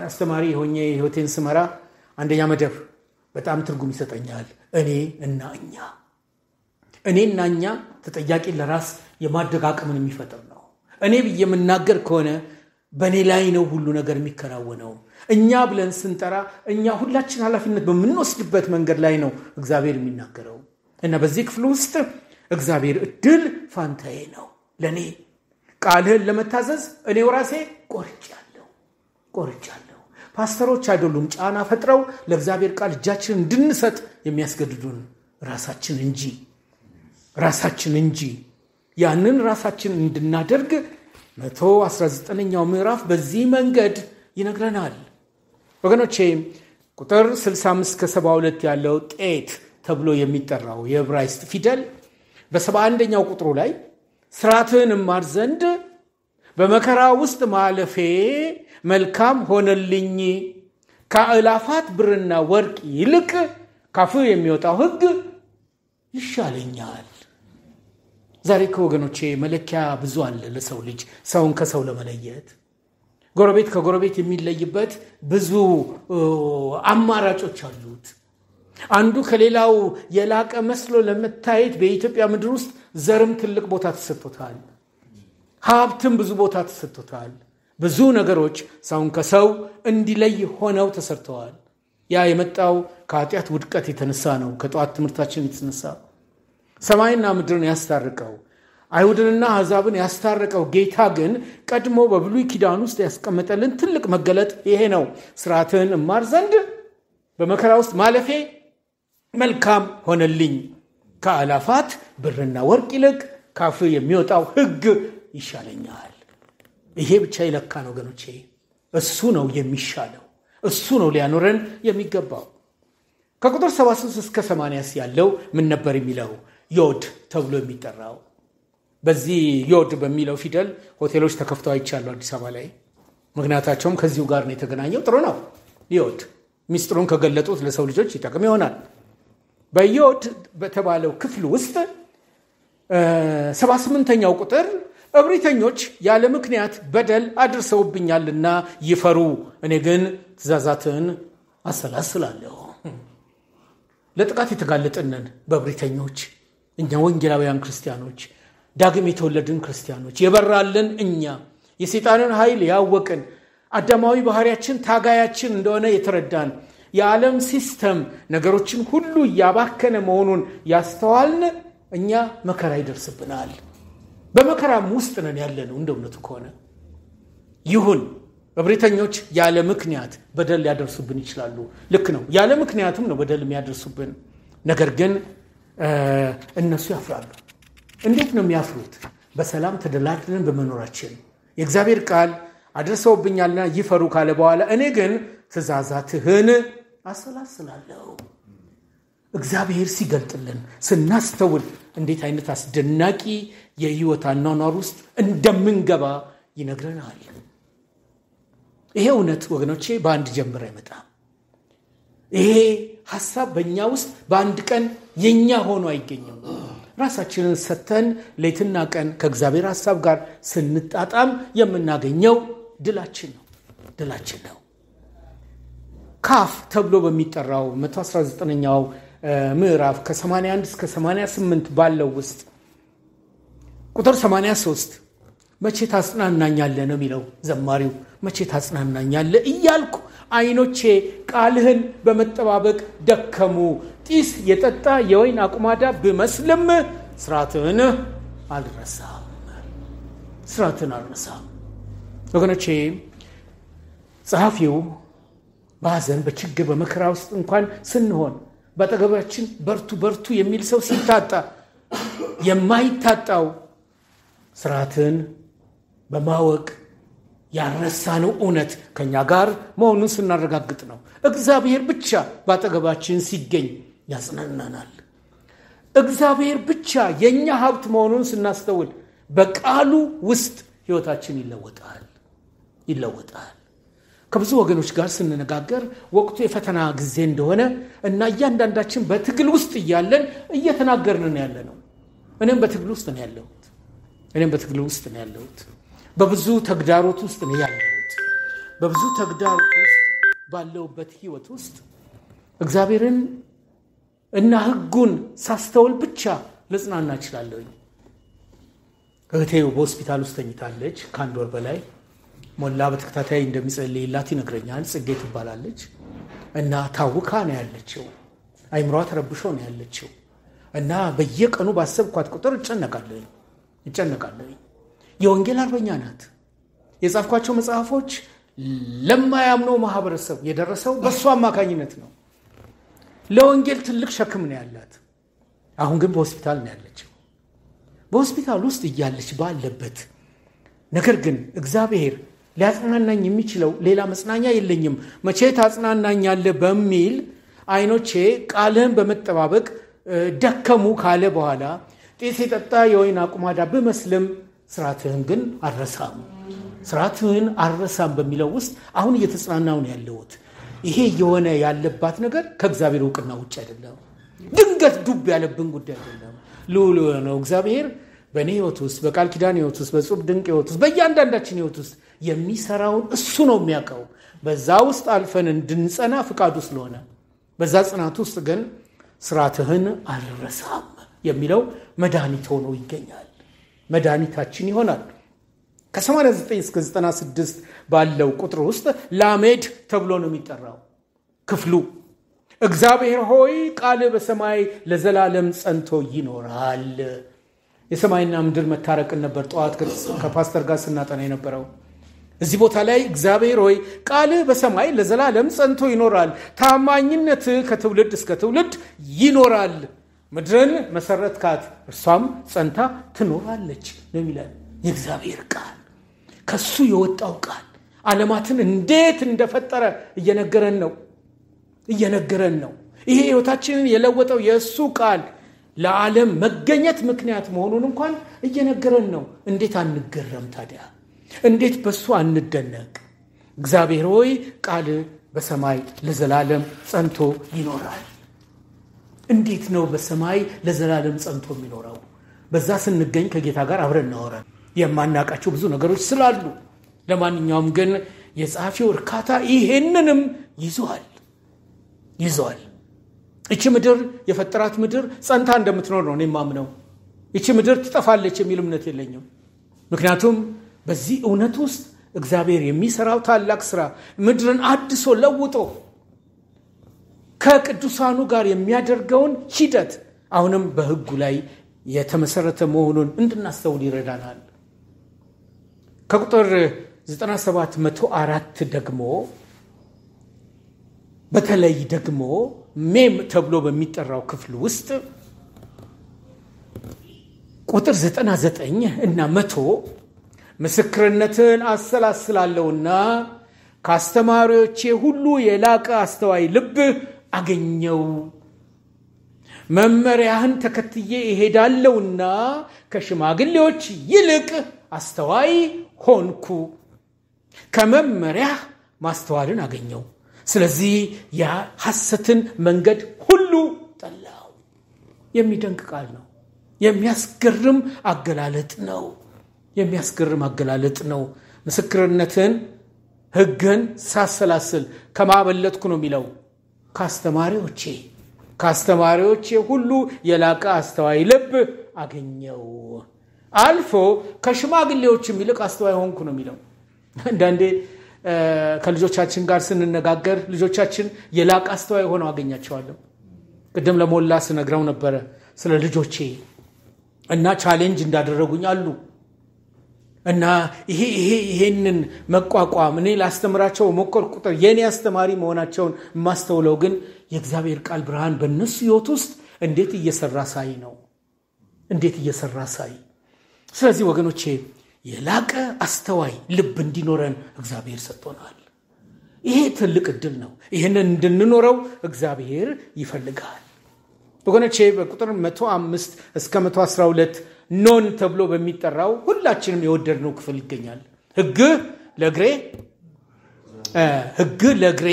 አስተማሪ ሆኜ ህይወቴን ስመራ አንደኛ መደብ በጣም ትርጉም ይሰጠኛል። እኔ እና እኛ ተጠያቂ ለራስ የማድረግ አቅምን የሚፈጥር ነው። እኔ ብዬ የምናገር ከሆነ በእኔ ላይ ነው ሁሉ ነገር የሚከናወነው። እኛ ብለን ስንጠራ እኛ ሁላችን ኃላፊነት በምንወስድበት መንገድ ላይ ነው እግዚአብሔር የሚናገረው። እና በዚህ ክፍል ውስጥ እግዚአብሔር እድል ፋንታዬ ነው ለእኔ፣ ቃልህን ለመታዘዝ እኔው ራሴ ቆርጫለሁ። ፓስተሮች አይደሉም ጫና ፈጥረው ለእግዚአብሔር ቃል እጃችን እንድንሰጥ የሚያስገድዱን ራሳችን እንጂ ያንን ራሳችን እንድናደርግ 119ኛው ምዕራፍ በዚህ መንገድ ይነግረናል። ወገኖቼ ቁጥር 65 ከ72 ያለው ጤት ተብሎ የሚጠራው የዕብራይስጥ ፊደል በ71ኛው ቁጥሩ ላይ ሥርዓትህን እማር ዘንድ በመከራ ውስጥ ማለፌ መልካም ሆነልኝ፣ ከአእላፋት ብርና ወርቅ ይልቅ ካፍህ የሚወጣው ሕግ ይሻለኛል። ዛሬ ከወገኖቼ መለኪያ ብዙ አለ ለሰው ልጅ ሰውን ከሰው ለመለየት። ጎረቤት ከጎረቤት የሚለይበት ብዙ አማራጮች አሉት። አንዱ ከሌላው የላቀ መስሎ ለመታየት በኢትዮጵያ ምድር ውስጥ ዘርም ትልቅ ቦታ ተሰጥቶታል፣ ሀብትም ብዙ ቦታ ተሰጥቶታል። ብዙ ነገሮች ሰውን ከሰው እንዲለይ ሆነው ተሰርተዋል። ያ የመጣው ከኃጢአት ውድቀት የተነሳ ነው። ከጠዋት ትምህርታችን የተነሳ ሰማይና ምድርን ያስታርቀው አይሁድንና አሕዛብን ያስታረቀው ጌታ ግን ቀድሞ በብሉይ ኪዳን ውስጥ ያስቀመጠልን ትልቅ መገለጥ ይሄ ነው። ሥርዓትህን እማር ዘንድ በመከራ ውስጥ ማለፌ መልካም ሆነልኝ፣ ከአላፋት ብርና ወርቅ ይልቅ ካፍ የሚወጣው ሕግ ይሻለኛል። ይሄ ብቻ ይለካን ወገኖቼ። እሱ ነው የሚሻለው፣ እሱ ነው ሊያኖረን የሚገባው። ከቁጥር 73 እስከ 80 ያለው ምን ነበር የሚለው? ዮድ ተብሎ የሚጠራው። በዚህ ዮድ በሚለው ፊደል ሆቴሎች ተከፍተው አይቻለሁ አዲስ አበባ ላይ። ምክንያታቸውም ከዚሁ ጋር ነው የተገናኘው። ጥሩ ነው። ዮድ ሚስጥሩን ከገለጡት ለሰው ልጆች ይጠቅም ይሆናል። በዮድ በተባለው ክፍል ውስጥ 78ኛው ቁጥር እብሪተኞች ያለ ምክንያት በደል አድርሰውብኛልና ይፈሩ፣ እኔ ግን ትእዛዛትን አሰላስላለሁ። ለጥቃት የተጋለጥንን በእብሪተኞች እኛ ወንጌላውያን ክርስቲያኖች፣ ዳግም የተወለድን ክርስቲያኖች፣ የበራልን እኛ፣ የሰይጣንን ኃይል ያወቅን፣ አዳማዊ ባህሪያችን ታጋያችን እንደሆነ የተረዳን፣ የዓለም ሲስተም ነገሮችን ሁሉ እያባከነ መሆኑን ያስተዋልን እኛ መከራ ይደርስብናል። በመከራም ውስጥ ነን ያለነው እንደ እውነቱ ከሆነ። ይሁን እብሪተኞች ያለ ምክንያት በደል ሊያደርሱብን ይችላሉ። ልክ ነው፣ ያለ ምክንያቱም ነው በደል የሚያደርሱብን። ነገር ግን እነሱ ያፍራሉ። እንዴት ነው የሚያፍሩት? በሰላም ተደላድለን በመኖራችን። የእግዚአብሔር ቃል አድርሰውብኛልና ይፈሩ ካለ በኋላ እኔ ግን ትእዛዛትህን አሰላስላለሁ። እግዚአብሔር ሲገልጥልን ስናስተውል እንዴት አይነት አስደናቂ የህይወት አኗኗር ውስጥ እንደምንገባ ይነግረናል። ይሄ እውነት ወገኖቼ በአንድ ጀምር አይመጣም። ይሄ ሐሳብ በእኛ ውስጥ በአንድ ቀን የኛ ሆኖ አይገኝም። ራሳችንን ሰተን ሌትና ቀን ከእግዚአብሔር ሐሳብ ጋር ስንጣጣም የምናገኘው ድላችን ነው። ካፍ ተብሎ በሚጠራው 119ኛው ምዕራፍ ከ81 እስከ 88 ባለው ውስጥ ቁጥር 83 መቼ ታጽናናኛለህ ነው የሚለው ዘማሪው። መቼ ታጽናናኛለህ እያልኩ ዓይኖቼ ቃልህን በመጠባበቅ ደከሙ። ጢስ የጠጣ የወይን አቁማዳ ብመስልም ስርዓትህን አልረሳም። ወገኖቼ ጸሐፊው በሐዘን በችግር በመከራ ውስጥ እንኳን ስንሆን በአጠገባችን በርቱ የሚል ሰው ሲታጣ የማይታጣው ስርዓትን በማወቅ ያረሳነው እውነት ከኛ ጋር መሆኑን ስናረጋግጥ ነው። እግዚአብሔር ብቻ በአጠገባችን ሲገኝ ያጽናናናል። እግዚአብሔር ብቻ የኛ ሀብት መሆኑን ስናስተውል በቃሉ ውስጥ ህይወታችን ይለወጣል። ከብዙ ወገኖች ጋር ስንነጋገር ወቅቱ የፈተና ጊዜ እንደሆነ እና እያንዳንዳችን በትግል ውስጥ እያለን እየተናገርን ያለነው። እኔም በትግል ውስጥ ነው ያለሁት። በብዙ ተግዳሮት ውስጥ ነው ያለሁት። በብዙ ተግዳሮት ውስጥ ባለውበት ህይወት ውስጥ እግዚአብሔርን እና ህጉን ሳስተውል ብቻ ልጽናና እችላለሁ። እህቴው በሆስፒታል ውስጥ ተኝታለች ከአንድ ወር በላይ። ሞላ በተከታታይ እንደሚጸልይላት ይነግረኛል። ጽጌ ትባላለች እና ታውካ ነው ያለችው። አይምሯ ተረብሾ ነው ያለችው እና በየቀኑ ባሰብኳት ቁጥር እጨነቃለሁ። የወንጌል አርበኛ ናት። የጻፍኳቸው መጽሐፎች ለማያምነው ማህበረሰብ የደረሰው በእሷ አማካኝነት ነው። ለወንጌል ትልቅ ሸክም ነው ያላት። አሁን ግን በሆስፒታል ነው ያለችው። በሆስፒታል ውስጥ እያለች ባለበት ነገር ግን እግዚአብሔር ሊያጽናናኝ የሚችለው ሌላ መጽናኛ የለኝም፣ መቼ ታጽናናኛለህ በሚል ዓይኖቼ ቃልህን በመጠባበቅ ደከሙ ካለ በኋላ ጢስ የጠጣ የወይን አቁማዳ ብመስልም ስርዓትህን ግን አልረሳም በሚለው ውስጥ አሁን እየተጽናናው ነው ያለሁት። ይሄ የሆነ ያለባት ነገር ከእግዚአብሔር እውቅና ውጭ አይደለም። ድንገት ዱብ ያለብን ጉዳይ አይደለም። ልዑል ነው እግዚአብሔር በእኔ ህይወት ውስጥ፣ በቃል ኪዳን ህይወት ውስጥ፣ በጽሑፍ ድንቅ ህይወት ውስጥ፣ በእያንዳንዳችን ህይወት ውስጥ የሚሰራውን እሱ ነው የሚያውቀው። በዛ ውስጥ አልፈን እንድንጸና ፍቃዱ ስለሆነ በዛ ጽናት ውስጥ ግን ስርዓትህን አልረሳም የሚለው መድኃኒት ሆኖ ይገኛል። መድኃኒታችን ይሆናል። ከ89 እስከ 96 ባለው ቁጥር ውስጥ ላሜድ ተብሎ ነው የሚጠራው ክፍሉ። እግዚአብሔር ሆይ ቃል በሰማይ ለዘላለም ጸንቶ ይኖራል። የሰማይና ምድር መታረቅን ነበር ጠዋት ከፓስተር ጋር ስናጠና የነበረው። እዚህ ቦታ ላይ እግዚአብሔር ሆይ ቃልህ በሰማይ ለዘላለም ጸንቶ ይኖራል፣ ታማኝነትህ ከትውልድ እስከ ትውልድ ይኖራል፣ ምድርን መሰረትካት እርሷም ጸንታ ትኖራለች ነው የሚለን የእግዚአብሔር ቃል። ከሱ የወጣው ቃል ዓለማትን እንዴት እንደፈጠረ እየነገረን ነው። ይሄ ሕይወታችንን የለወጠው የእሱ ቃል ለዓለም መገኘት ምክንያት መሆኑን እንኳን እየነገረን ነው። እንዴት አንገረም ታዲያ? እንዴት በሱ አንደነቅ? እግዚአብሔር ሆይ ቃል በሰማይ ለዘላለም ጸንቶ ይኖራል። እንዴት ነው በሰማይ ለዘላለም ጸንቶ የሚኖረው? በዛ ስንገኝ ከጌታ ጋር አብረን እናወራለን። የማናውቃቸው ብዙ ነገሮች ስላሉ፣ ለማንኛውም ግን የጸሐፊው እርካታ ይሄንንም ይዟል። እቺ ምድር የፈጠራት ምድር ጸንታ እንደምትኖር ነው እኔ የማምነው። እቺ ምድር ትጠፋለች የሚል እምነት የለኝም። ምክንያቱም በዚህ እውነት ውስጥ እግዚአብሔር የሚሰራው ታላቅ ስራ ምድርን አድሶ ለውጦ ከቅዱሳኑ ጋር የሚያደርገውን ሂደት አሁንም በሕጉ ላይ የተመሰረተ መሆኑን እንድናስተውል ይረዳናል። ከቁጥር 97 104 ደግሞ በተለይ ደግሞ ሜም ተብሎ በሚጠራው ክፍል ውስጥ ቁጥር 99 እና 100 ምስክርነትን አሰላስላለሁና ከአስተማሪዎቼ ሁሉ የላቀ አስተዋይ ልብ አገኘው፣ መመሪያህን ተከትዬ እሄዳለሁና ከሽማግሌዎች ይልቅ አስተዋይ ሆንኩ፣ ከመመሪያህ ማስተዋልን አገኘው። ስለዚህ የሐሰትን መንገድ ሁሉ ጠላው። የሚደንቅ ቃል ነው። የሚያስገርም አገላለጥ ነው። ምስክርነትን ሕግን ሳሰላስል ከማበለጥኩ ነው የሚለው። ከአስተማሪዎቼ ሁሉ የላቀ አስተዋይ ልብ አገኘው። አልፎ ከሽማግሌዎችም ይልቅ አስተዋይ ሆንኩ ነው የሚለው። አንዳንዴ ከልጆቻችን ጋር ስንነጋገር ልጆቻችን የላቀ አስተዋይ ሆነው አገኛቸዋለሁ። ቅድም ለሞላ ስነግረው ነበረ ስለ ልጆቼ እና ቻሌንጅ እንዳደረጉኝ አሉ እና ይሄንን መቋቋም እኔ ላስተምራቸው ሞከር ቁጥር የኔ አስተማሪ መሆናቸውን ማስተውለው ግን የእግዚአብሔር ቃል ብርሃን በእነሱ ሕይወት ውስጥ እንዴት እየሰራ ሳይ። ስለዚህ ወገኖቼ የላቀ አስተዋይ ልብ እንዲኖረን እግዚአብሔር ሰጥቶናል። ይሄ ትልቅ ዕድል ነው። ይህንን እንድንኖረው እግዚአብሔር ይፈልጋል። ወገኖቼ በቁጥር 105 እስከ 112 ኖን ተብሎ በሚጠራው ሁላችንም የወደድነው ክፍል ይገኛል። ሕግ ለእግሬ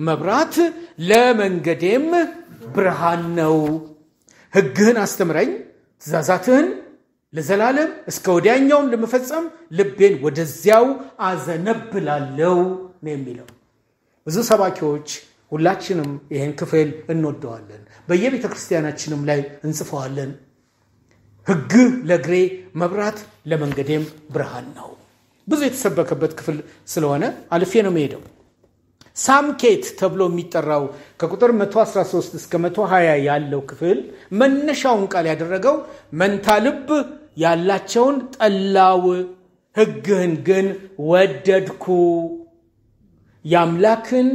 መብራት ለመንገዴም ብርሃን ነው። ሕግህን አስተምረኝ፣ ትእዛዛትህን ለዘላለም እስከ ወዲያኛውም ለመፈጸም ልቤን ወደዚያው አዘነብላለሁ ነው የሚለው። ብዙ ሰባኪዎች ሁላችንም ይህን ክፍል እንወደዋለን። በየቤተ ክርስቲያናችንም ላይ እንጽፈዋለን። ሕግ ለእግሬ መብራት ለመንገዴም ብርሃን ነው። ብዙ የተሰበከበት ክፍል ስለሆነ አልፌ ነው የምሄደው። ሳምኬት ተብሎ የሚጠራው ከቁጥር 113 እስከ 120 ያለው ክፍል መነሻውን ቃል ያደረገው መንታ ልብ ያላቸውን ጠላው፣ ሕግህን ግን ወደድኩ፣ የአምላክን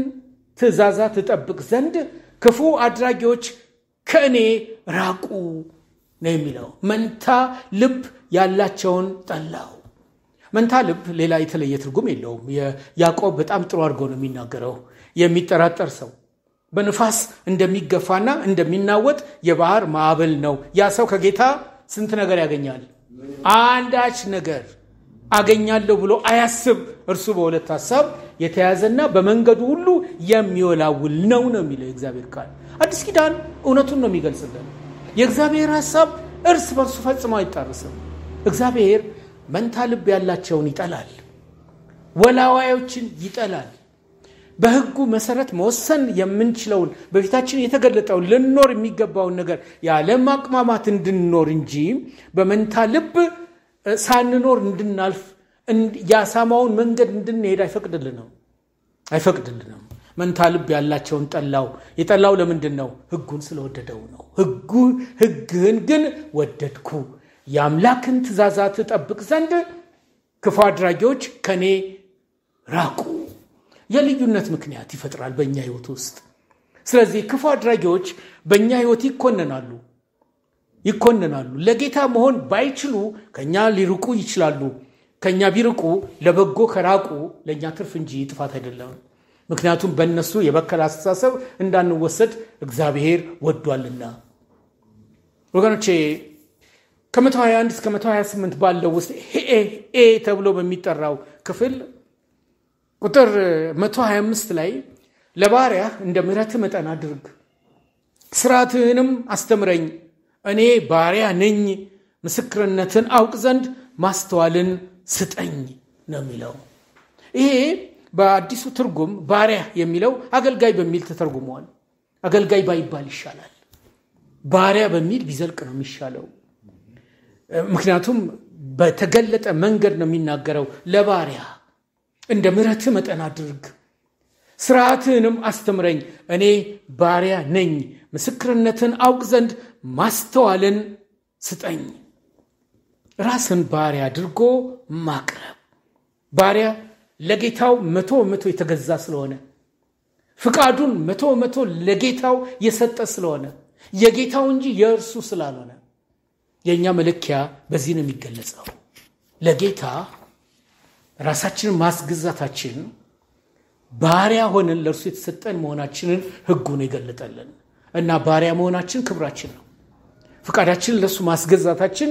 ትእዛዛት እጠብቅ ዘንድ ክፉ አድራጊዎች ከእኔ ራቁ ነው የሚለው። መንታ ልብ ያላቸውን ጠላው። መንታ ልብ ሌላ የተለየ ትርጉም የለውም። ያዕቆብ በጣም ጥሩ አድርጎ ነው የሚናገረው። የሚጠራጠር ሰው በንፋስ እንደሚገፋና እንደሚናወጥ የባህር ማዕበል ነው። ያ ሰው ከጌታ ስንት ነገር ያገኛል? አንዳች ነገር አገኛለሁ ብሎ አያስብ። እርሱ በሁለት ሐሳብ የተያዘና በመንገዱ ሁሉ የሚወላውል ነው የሚለው የእግዚአብሔር ቃል። አዲስ ኪዳን እውነቱን ነው የሚገልጽልን። የእግዚአብሔር ሐሳብ እርስ በርሱ ፈጽሞ አይጣረስም። እግዚአብሔር መንታ ልብ ያላቸውን ይጠላል፣ ወላዋዮችን ይጠላል። በሕጉ መሰረት መወሰን የምንችለውን በፊታችን የተገለጠውን ልንኖር የሚገባውን ነገር ያለ ማቅማማት እንድንኖር እንጂ በመንታ ልብ ሳንኖር እንድናልፍ ያሳማውን መንገድ እንድንሄድ አይፈቅድልንም። መንታ ልብ ያላቸውን ጠላው። የጠላው ለምንድን ነው? ሕጉን ስለወደደው ነው። ሕግህን ግን ወደድኩ፣ የአምላክን ትእዛዛት እጠብቅ ዘንድ ክፉ አድራጊዎች ከኔ ራቁ። የልዩነት ምክንያት ይፈጥራል በእኛ ህይወት ውስጥ። ስለዚህ ክፉ አድራጊዎች በእኛ ህይወት ይኮነናሉ። ለጌታ መሆን ባይችሉ ከኛ ሊርቁ ይችላሉ። ከኛ ቢርቁ ለበጎ ከራቁ ለኛ ትርፍ እንጂ ጥፋት አይደለም። ምክንያቱም በእነሱ የበከለ አስተሳሰብ እንዳንወሰድ እግዚአብሔር ወዷልና። ወገኖቼ ከ121 እስከ 128 ባለው ውስጥ ኤ ተብሎ በሚጠራው ክፍል ቁጥር 125 ላይ ለባሪያ እንደ ምሕረት መጠን አድርግ፣ ሥርዓትህንም አስተምረኝ፣ እኔ ባሪያ ነኝ፣ ምስክርነትን አውቅ ዘንድ ማስተዋልን ስጠኝ ነው የሚለው። ይሄ በአዲሱ ትርጉም ባሪያ የሚለው አገልጋይ በሚል ተተርጉሟል። አገልጋይ ባይባል ይሻላል። ባሪያ በሚል ቢዘልቅ ነው የሚሻለው። ምክንያቱም በተገለጠ መንገድ ነው የሚናገረው። ለባሪያ እንደ ምሕረት መጠን አድርግ፣ ሥርዓትህንም አስተምረኝ፣ እኔ ባሪያ ነኝ፣ ምስክርነትን አውቅ ዘንድ ማስተዋልን ስጠኝ። ራስን ባሪያ አድርጎ ማቅረብ። ባሪያ ለጌታው 100% የተገዛ ስለሆነ፣ ፍቃዱን 100% ለጌታው የሰጠ ስለሆነ፣ የጌታው እንጂ የእርሱ ስላልሆነ የኛ መለኪያ በዚህ ነው የሚገለጸው። ለጌታ ራሳችንን ማስገዛታችን ባሪያ ሆነን ለእርሱ የተሰጠን መሆናችንን ሕጉ ነው የገለጠልን እና ባሪያ መሆናችን ክብራችን ነው። ፍቃዳችንን ለእሱ ማስገዛታችን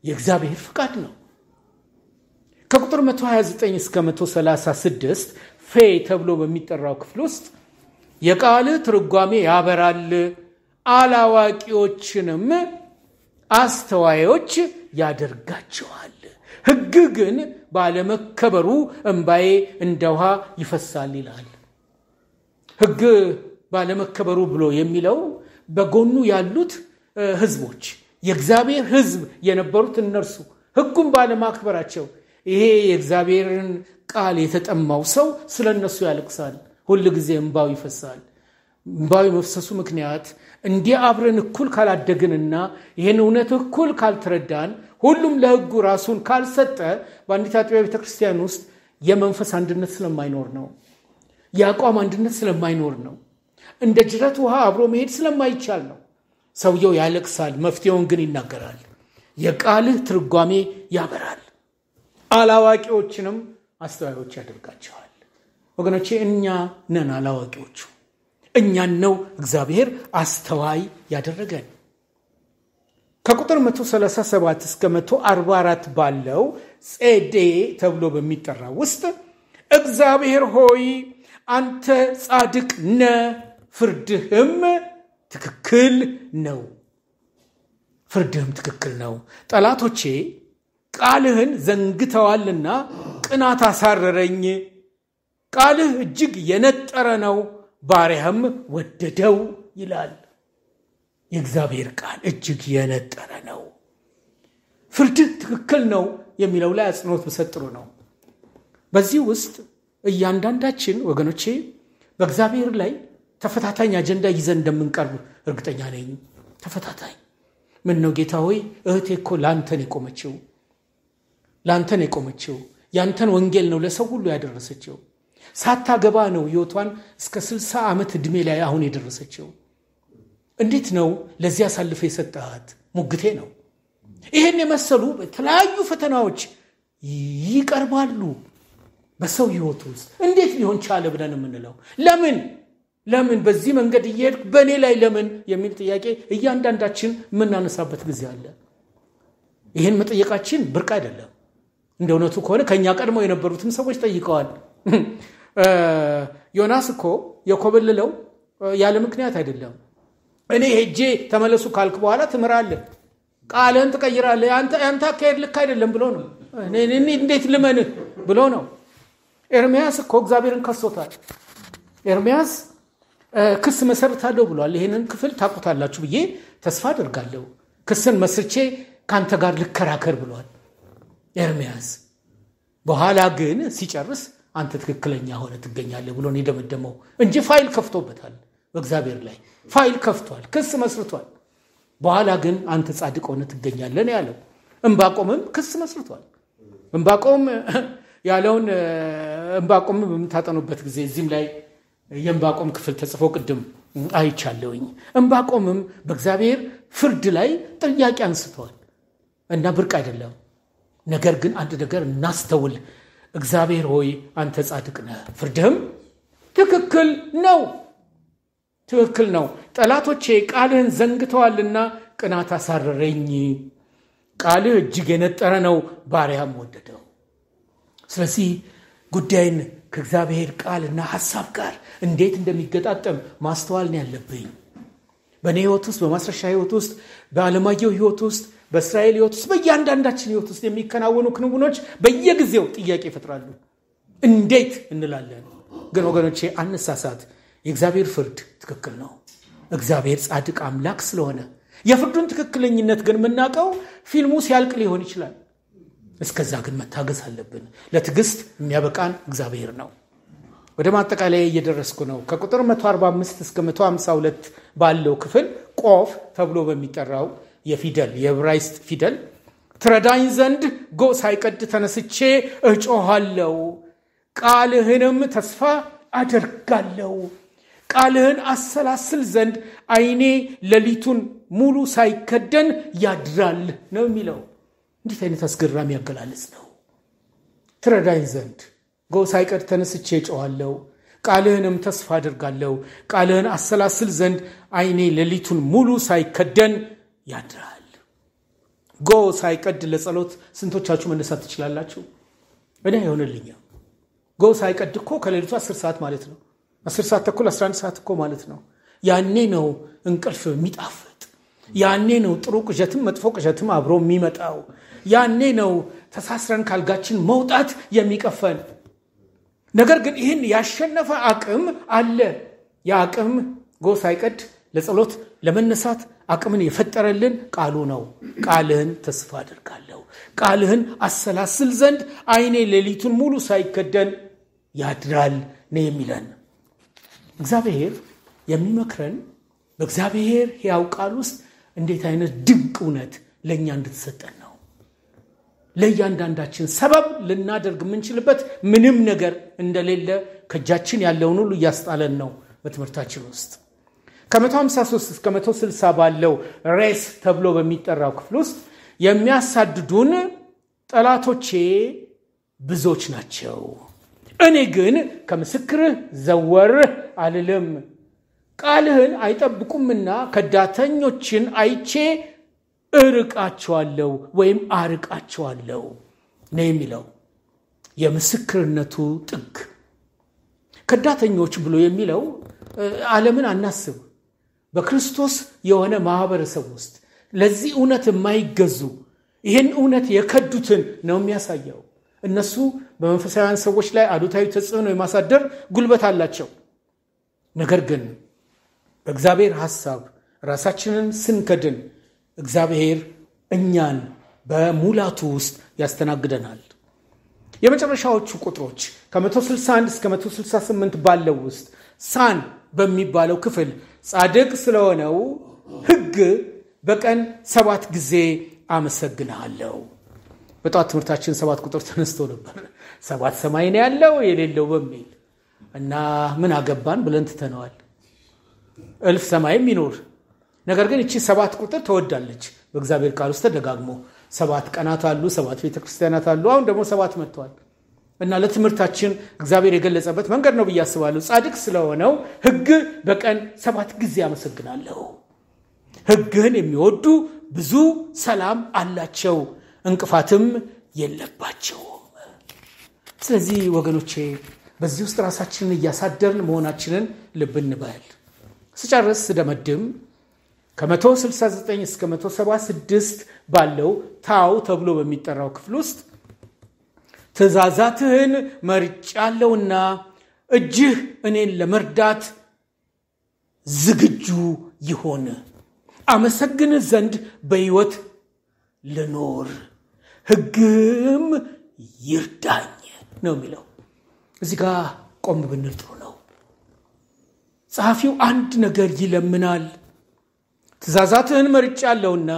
የእግዚአብሔር ፍቃድ ነው። ከቁጥር 129 እስከ 136 ፌ ተብሎ በሚጠራው ክፍል ውስጥ የቃልህ ትርጓሜ ያበራል፣ አላዋቂዎችንም አስተዋዮች ያደርጋቸዋል። ሕግ ግን ባለመከበሩ እንባዬ እንደ ውሃ ይፈሳል ይላል። ሕግ ባለመከበሩ ብሎ የሚለው በጎኑ ያሉት ህዝቦች፣ የእግዚአብሔር ህዝብ የነበሩት እነርሱ ሕጉን ባለማክበራቸው ይሄ የእግዚአብሔርን ቃል የተጠማው ሰው ስለነሱ ያለቅሳል። ሁል ጊዜ እንባው ይፈሳል። እንባው መፍሰሱ ምክንያት እንዲህ አብረን እኩል ካላደግንና ይሄን እውነት እኩል ካልተረዳን፣ ሁሉም ለሕጉ ራሱን ካልሰጠ በአንዲት አጥቢያ ቤተክርስቲያን ውስጥ የመንፈስ አንድነት ስለማይኖር ነው። የአቋም አንድነት ስለማይኖር ነው። እንደ ጅረት ውሃ አብሮ መሄድ ስለማይቻል ነው። ሰውየው ያለቅሳል፣ መፍትሄውን ግን ይናገራል። የቃልህ ትርጓሜ ያበራል፣ አላዋቂዎችንም አስተዋዮች ያደርጋቸዋል። ወገኖቼ እኛ ነን አላዋቂዎቹ። እኛን ነው እግዚአብሔር አስተዋይ ያደረገን። ከቁጥር 137 እስከ 144 ባለው ጼዴ ተብሎ በሚጠራው ውስጥ እግዚአብሔር ሆይ አንተ ጻድቅ ነህ፣ ፍርድህም ትክክል ነው። ፍርድህም ትክክል ነው። ጠላቶቼ ቃልህን ዘንግተዋልና ቅናት አሳረረኝ። ቃልህ እጅግ የነጠረ ነው፣ ባሪያህም ወደደው ይላል። የእግዚአብሔር ቃል እጅግ የነጠረ ነው። ፍርድህ ትክክል ነው የሚለው ላይ አጽንኦት በሰጥሩ ነው። በዚህ ውስጥ እያንዳንዳችን ወገኖቼ በእግዚአብሔር ላይ ተፈታታኝ አጀንዳ ይዘን እንደምንቀርብ እርግጠኛ ነኝ። ተፈታታኝ ምን ነው ጌታ ሆይ እህቴ እኮ ላንተን የቆመችው ያንተን ወንጌል ነው ለሰው ሁሉ ያደረሰችው። ሳታገባ ነው ሕይወቷን እስከ 60 ዓመት ዕድሜ ላይ አሁን የደረሰችው። እንዴት ነው ለዚህ አሳልፈ የሰጠሃት? ሙግቴ ነው። ይሄን የመሰሉ የተለያዩ ፈተናዎች ይቀርባሉ በሰው ሕይወት ውስጥ። እንዴት ሊሆን ቻለ ብለን የምንለው ለምን በዚህ መንገድ እየሄድኩ በእኔ ላይ ለምን የሚል ጥያቄ እያንዳንዳችን የምናነሳበት ጊዜ አለ። ይህን መጠየቃችን ብርቅ አይደለም። እንደ እውነቱ ከሆነ ከኛ ቀድሞ የነበሩትም ሰዎች ጠይቀዋል። ዮናስ እኮ የኮበለለው ያለ ምክንያት አይደለም። እኔ ሄጄ ተመለሱ ካልክ በኋላ ትምራለህ፣ ቃልህን ትቀይራለህ፣ አንተ አካሄድ ልክ አይደለም ብሎ ነው። እንዴት ልመንህ ብሎ ነው። ኤርምያስ እኮ እግዚአብሔርን ከሶታል። ኤርምያስ ክስ መሰርታለሁ ብሏል። ይሄንን ክፍል ታውቁታላችሁ ብዬ ተስፋ አደርጋለሁ። ክስን መስርቼ ካንተ ጋር ልከራከር ብሏል ኤርምያስ። በኋላ ግን ሲጨርስ አንተ ትክክለኛ ሆነ ትገኛለህ ብሎ ነው የደመደመው እንጂ ፋይል ከፍቶበታል። በእግዚአብሔር ላይ ፋይል ከፍቷል፣ ክስ መስርቷል። በኋላ ግን አንተ ጻድቅ ሆነ ትገኛለህ ነው ያለው። ዕንባቆምም ክስ መስርቷል። ዕንባቆም ያለውን ዕንባቆም በምታጠኑበት ጊዜ እዚህም ላይ የዕንባቆም ክፍል ተጽፎ ቅድም አይቻለሁኝ። ዕንባቆምም በእግዚአብሔር ፍርድ ላይ ጥያቄ አንስተዋል እና ብርቅ አይደለም። ነገር ግን አንድ ነገር እናስተውል። እግዚአብሔር ሆይ አንተ ጻድቅ ነህ፣ ፍርድህም ትክክል ነው። ጠላቶቼ ቃልህን ዘንግተዋልና ቅናት አሳረረኝ። ቃልህ እጅግ የነጠረ ነው፣ ባሪያም ወደደው። ስለዚህ ጉዳይን ከእግዚአብሔር ቃልና ሐሳብ ጋር እንዴት እንደሚገጣጠም ማስተዋል ነው ያለብኝ። በእኔ ሕይወት ውስጥ፣ በማስረሻ ሕይወት ውስጥ፣ በዓለማየሁ ሕይወት ውስጥ፣ በእስራኤል ሕይወት ውስጥ፣ በእያንዳንዳችን ሕይወት ውስጥ የሚከናወኑ ክንውኖች በየጊዜው ጥያቄ ይፈጥራሉ። እንዴት እንላለን። ግን ወገኖቼ አንሳሳት። የእግዚአብሔር ፍርድ ትክክል ነው። እግዚአብሔር ጻድቅ አምላክ ስለሆነ የፍርዱን ትክክለኝነት ግን የምናውቀው ፊልሙ ሲያልቅ ሊሆን ይችላል። እስከዛ ግን መታገስ አለብን። ለትዕግስት የሚያበቃን እግዚአብሔር ነው። ወደ ማጠቃለያ እየደረስኩ ነው። ከቁጥር 145 እስከ 152 ባለው ክፍል ቆፍ ተብሎ በሚጠራው የዕብራይስጥ ፊደል ትረዳኝ ዘንድ ሳይቀድ ተነስቼ እጮሃለሁ፣ ቃልህንም ተስፋ አደርጋለሁ። ቃልህን አሰላስል ዘንድ ዓይኔ ሌሊቱን ሙሉ ሳይከደን ያድራል ነው የሚለው። እንዴት አይነት አስገራሚ አገላለጽ ነው። ትረዳኝ ዘንድ ሳይቀድ ተነስቼ እጮሃለሁ፣ ቃልህንም ተስፋ አደርጋለሁ። ቃልህን አሰላስል ዘንድ ዓይኔ ሌሊቱን ሙሉ ሳይከደን ያድራል። ሳይቀድ ለጸሎት ስንቶቻችሁ መነሳት ትችላላችሁ? እኔ አይሆንልኝም። ሳይቀድ እኮ ከሌሊቱ 10 ሰዓት ማለት ነው። 10 ሰዓት ተኩል 11 ሰዓት እኮ ማለት ነው። ያኔ ነው እንቅልፍ የሚጣፍጥ። ያኔ ነው ጥሩ ቅዠትም መጥፎ ቅዠትም አብሮ የሚመጣው። ያኔ ነው ተሳስረን ካልጋችን መውጣት የሚቀፈን። ነገር ግን ይህን ያሸነፈ አቅም አለ። ያ አቅም ሳይቀድ ለጸሎት ለመነሳት አቅምን የፈጠረልን ቃሉ ነው። ቃልህን ተስፋ አደርጋለሁ፣ ቃልህን አሰላስል ዘንድ ዓይኔ ሌሊቱን ሙሉ ሳይከደን ያድራል ነው የሚለን። እግዚአብሔር የሚመክረን በእግዚአብሔር ሕያው ቃል ውስጥ እንዴት አይነት ድንቅ እውነት ለእኛ እንድትሰጠን ነው። ለእያንዳንዳችን ሰበብ ልናደርግ የምንችልበት ምንም ነገር እንደሌለ ከእጃችን ያለውን ሁሉ እያስጣለን ነው። በትምህርታችን ውስጥ ከ153 እስከ 160 ባለው ሬስ ተብሎ በሚጠራው ክፍል ውስጥ የሚያሳድዱን ጠላቶቼ ብዙዎች ናቸው፣ እኔ ግን ከምስክርህ ዘወር አልልም። ቃልህን አይጠብቁምና ከዳተኞችን አይቼ እርቃቸዋለሁ ወይም አርቃቸዋለሁ ነው የሚለው። የምስክርነቱ ጥግ ከዳተኞች ብሎ የሚለው ዓለምን አናስብ። በክርስቶስ የሆነ ማህበረሰብ ውስጥ ለዚህ እውነት የማይገዙ ይህን እውነት የከዱትን ነው የሚያሳየው። እነሱ በመንፈሳውያን ሰዎች ላይ አሉታዊ ተጽዕኖ የማሳደር ጉልበት አላቸው። ነገር ግን በእግዚአብሔር ሐሳብ ራሳችንን ስንከድን እግዚአብሔር እኛን በሙላቱ ውስጥ ያስተናግደናል። የመጨረሻዎቹ ቁጥሮች ከ161 እስከ 168 ባለው ውስጥ ሳን በሚባለው ክፍል ጻድቅ ስለሆነው ሕግ በቀን 7 ጊዜ አመሰግናለሁ። በጧት ትምህርታችን 7 ቁጥር ተነስቶ ነበር። 7 ሰማይ ነው ያለው የሌለው በሚል እና ምን አገባን ብለን ትተነዋል። እልፍ ሰማይም ይኖር። ነገር ግን እቺ 7 ቁጥር ተወዳለች በእግዚአብሔር ቃል ውስጥ ተደጋግሞ። 7 ቀናት አሉ፣ 7 ቤተክርስቲያናት አሉ። አሁን ደግሞ 7 መጥተዋል እና ለትምህርታችን እግዚአብሔር የገለጸበት መንገድ ነው ብዬ አስባለሁ። ጻድቅ ስለሆነው ሕግ በቀን 7 ጊዜ አመሰግናለሁ። ሕግህን የሚወዱ ብዙ ሰላም አላቸው፣ እንቅፋትም የለባቸውም። ስለዚህ ወገኖቼ በዚህ ውስጥ ራሳችንን እያሳደርን መሆናችንን ልብ እንበል። ስጨርስ ስደመድም ከ169 እስከ 176 ባለው ታው ተብሎ በሚጠራው ክፍል ውስጥ ትእዛዛትህን መርጫለሁና እጅህ እኔን ለመርዳት ዝግጁ ይሆን፣ አመሰግን ዘንድ በሕይወት ልኖር፣ ሕግም ይርዳኝ ነው የሚለው። እዚህ ጋር ቆም ብንል ጥሩ ነው። ጸሐፊው አንድ ነገር ይለምናል። ትእዛዛትህን መርጫለሁና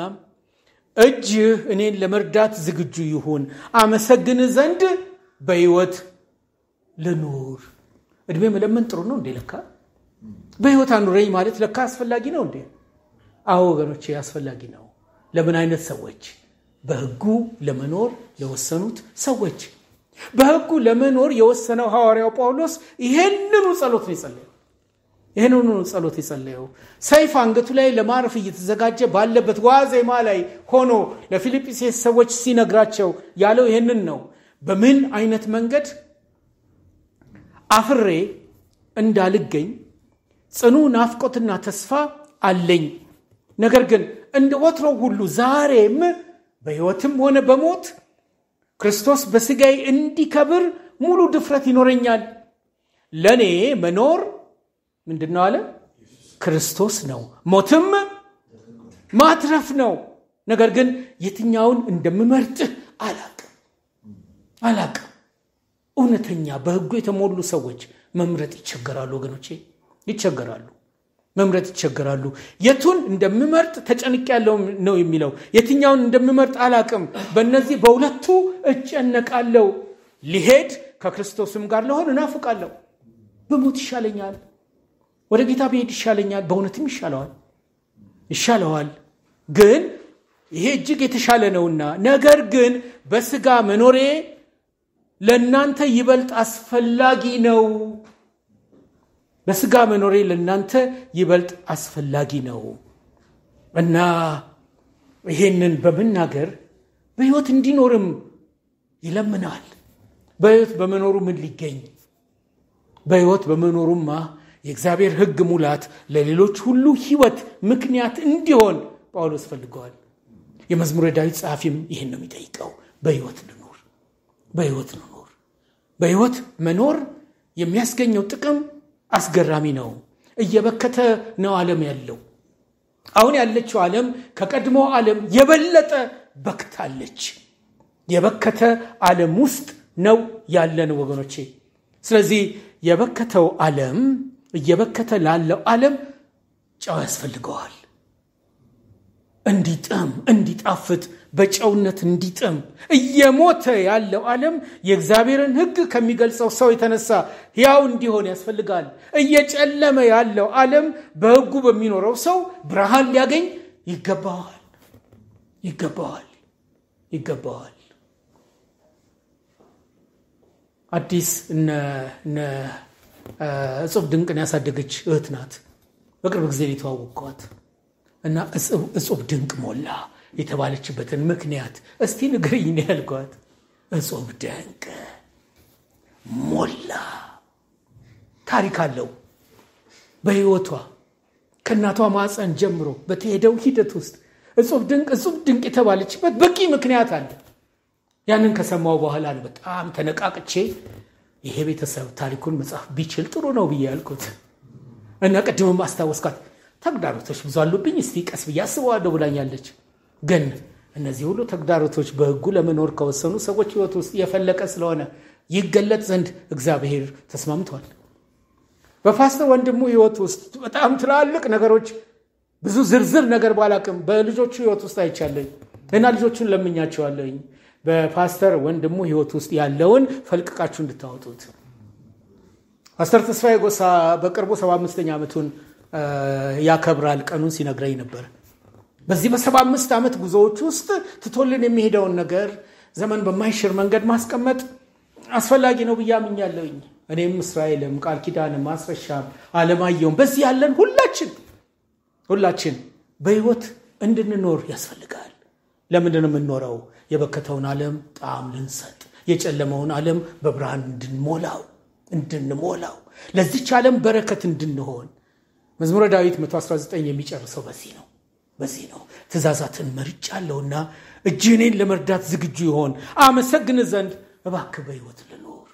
እጅህ እኔን ለመርዳት ዝግጁ ይሁን፣ አመሰግን ዘንድ በሕይወት ልኑር። እድሜ መለመን ጥሩ ነው እንዴ? ለካ በህይወት አኑረኝ ማለት ለካ አስፈላጊ ነው እንዴ? አዎ ወገኖቼ አስፈላጊ ነው። ለምን አይነት ሰዎች? በህጉ ለመኖር ለወሰኑት ሰዎች። በህጉ ለመኖር የወሰነው ሐዋርያው ጳውሎስ ይሄንኑ ጸሎት ነው የጸለየው። ሰይፍ አንገቱ ላይ ለማረፍ እየተዘጋጀ ባለበት ዋዜማ ላይ ሆኖ ለፊልጵስዩስ ሰዎች ሲነግራቸው ያለው ይሄንን ነው። በምን አይነት መንገድ አፍሬ እንዳልገኝ ጽኑ ናፍቆትና ተስፋ አለኝ። ነገር ግን እንደ ወትሮው ሁሉ ዛሬም በህይወትም ሆነ በሞት ክርስቶስ በስጋዬ እንዲከብር ሙሉ ድፍረት ይኖረኛል። ለኔ መኖር ምንድነው አለ? ክርስቶስ ነው፣ ሞትም ማትረፍ ነው። ነገር ግን የትኛውን እንደምመርጥ አላቅም። እውነተኛ በህጉ የተሞሉ ሰዎች መምረጥ ይቸገራሉ ወገኖቼ፣ ይቸገራሉ። መምረጥ ይቸገራሉ። የቱን እንደምመርጥ ተጨንቄያለሁ ነው የሚለው። የትኛውን እንደምመርጥ አላቅም። በእነዚህ በሁለቱ እጨነቃለሁ። ሊሄድ ከክርስቶስም ጋር ለሆን እናፍቃለሁ። በሞት ይሻለኛል፣ ወደ ጌታ ብሄድ ይሻለኛል። በእውነትም ይሻለዋል። ግን ይሄ እጅግ የተሻለ ነውና፣ ነገር ግን በስጋ መኖሬ ለእናንተ ይበልጥ አስፈላጊ ነው። በስጋ መኖሬ ለእናንተ ይበልጥ አስፈላጊ ነው እና ይሄንን በመናገር በህይወት እንዲኖርም ይለምናል። በህይወት በመኖሩ ምን ሊገኝ? በህይወት በመኖሩማ የእግዚአብሔር ህግ ሙላት ለሌሎች ሁሉ ህይወት ምክንያት እንዲሆን ጳውሎስ ፈልገዋል። የመዝሙረ ዳዊት ጸሐፊም ይሄን ነው የሚጠይቀው። በህይወት ልኑር። በህይወት መኖር የሚያስገኘው ጥቅም አስገራሚ ነው። እየበከተ ነው ዓለም ያለው። አሁን ያለችው ዓለም ከቀድሞ ዓለም የበለጠ በክታለች። የበከተ ዓለም ውስጥ ነው ያለን ወገኖቼ። ስለዚህ የበከተው ዓለም እየበከተ ላለው ዓለም ጨው ያስፈልገዋል። እንዲጥም እንዲጣፍጥ በጨውነት እንዲጥም እየሞተ ያለው ዓለም የእግዚአብሔርን ህግ ከሚገልጸው ሰው የተነሳ ሕያው እንዲሆን ያስፈልጋል። እየጨለመ ያለው ዓለም በህጉ በሚኖረው ሰው ብርሃን ሊያገኝ ይገባዋል። አዲስ እጹብ ድንቅን ያሳደገች እህት ናት። በቅርብ ጊዜ የተዋወቅኳት እና እጹብ ድንቅ ሞላ የተባለችበትን ምክንያት እስቲ ንገሪኝ ያልኳት። እጹብ ድንቅ ሞላ ታሪክ አለው በህይወቷ። ከእናቷ ማፀን ጀምሮ በተሄደው ሂደት ውስጥ እጹብ ድንቅ የተባለችበት በቂ ምክንያት አለ። ያንን ከሰማው በኋላ በጣም ተነቃቅቼ ይሄ ቤተሰብ ታሪኩን መጻፍ ቢችል ጥሩ ነው ብዬ ያልኩት እና ቀድሞም አስታወስኳት። ተግዳሮቶች ብዙ አሉብኝ፣ እስቲ ቀስ ብዬ አስበዋለሁ ብላኛለች። ግን እነዚህ ሁሉ ተግዳሮቶች በህጉ ለመኖር ከወሰኑ ሰዎች ህይወት ውስጥ የፈለቀ ስለሆነ ይገለጥ ዘንድ እግዚአብሔር ተስማምቷል። በፓስተር ወንድሙ ህይወት ውስጥ በጣም ትላልቅ ነገሮች፣ ብዙ ዝርዝር ነገር ባላቅም በልጆቹ ህይወት ውስጥ አይቻለኝ እና ልጆቹን ለምኛቸዋለኝ በፓስተር ወንድሙ ህይወት ውስጥ ያለውን ፈልቅቃችሁ እንድታወጡት። ፓስተር ተስፋዬ ጎሳ በቅርቡ 75ኛ ዓመቱን ያከብራል። ቀኑን ሲነግረኝ ነበር። በዚህ በ75 ዓመት ጉዞዎች ውስጥ ትቶልን የሚሄደውን ነገር ዘመን በማይሽር መንገድ ማስቀመጥ አስፈላጊ ነው ብዬ አምኛለሁኝ። እኔም እስራኤልም ቃል ኪዳንም ማስረሻም አለማየሁም በዚህ ያለን ሁላችን በህይወት እንድንኖር ያስፈልጋል። ለምንድን ነው የምንኖረው? የበከተውን ዓለም ጣዕም ልንሰጥ፣ የጨለመውን ዓለም በብርሃን እንድንሞላው፣ ለዚች ዓለም በረከት እንድንሆን። መዝሙረ ዳዊት 119 የሚጨርሰው በዚህ ነው። ትእዛዛትን መርጫለሁና እጅህን ለመርዳት ዝግጁ ይሆን፣ አመሰግን ዘንድ እባክህ በህይወት ልኑር።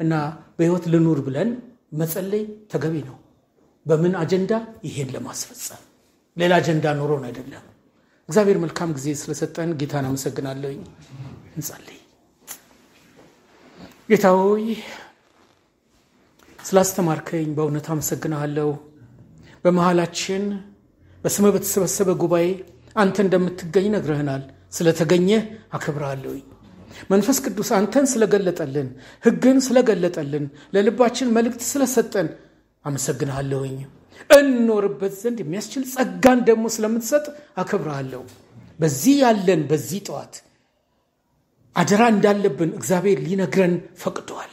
እና በህይወት ልኑር ብለን መጸለይ ተገቢ ነው። በምን አጀንዳ? ይሄን ለማስፈጸም። ሌላ አጀንዳ ኖሮን አይደለም። እግዚአብሔር መልካም ጊዜ ስለሰጠን ጌታን አመሰግናለሁ። እንጸልይ። ጌታ ሆይ ስላስተማርከኝ በእውነት አመሰግናለሁ። በመሃላችን በስምህ በተሰበሰበ ጉባኤ አንተ እንደምትገኝ ነግረህናል። ስለተገኘ አከብራለሁ። መንፈስ ቅዱስ አንተን ስለገለጠልን ሕግን ስለገለጠልን ለልባችን መልእክት ስለሰጠን አመሰግናለሁኝ። እንኖርበት ዘንድ የሚያስችል ጸጋን ደግሞ ስለምትሰጥ አከብራለሁ። በዚህ ጠዋት አደራ እንዳለብን እግዚአብሔር ሊነግረን ፈቅዷል።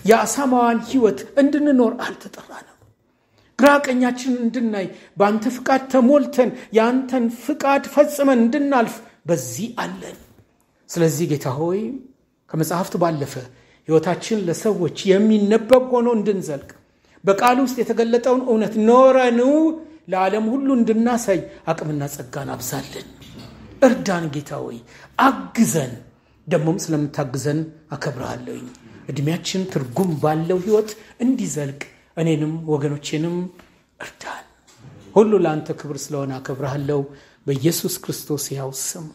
የአሳማዋን ሕይወት እንድንኖር አልተጠራንም። ግራ ቀኛችንን እንድናይ በአንተ ፍቃድ ተሞልተን የአንተን ፍቃድ ፈጽመን እንድናልፍ በዚህ አለን። ስለዚህ ጌታ ሆይ ከመጽሐፍት ባለፈ ሕይወታችን ለሰዎች የሚነበብ ሆኖ እንድንዘልቅ በቃል ውስጥ የተገለጠውን እውነት ኖረንው ለዓለም ሁሉ እንድናሳይ አቅምና ጸጋን አብዛልን። እርዳን ጌታ ሆይ አግዘን። ደግሞም ስለምታግዘን አከብርሃለሁ። ዕድሜያችን ትርጉም ባለው ሕይወት እንዲዘልቅ እኔንም ወገኖቼንም እርዳን። ሁሉ ለአንተ ክብር ስለሆነ አከብርሃለሁ። በኢየሱስ ክርስቶስ ያው ስም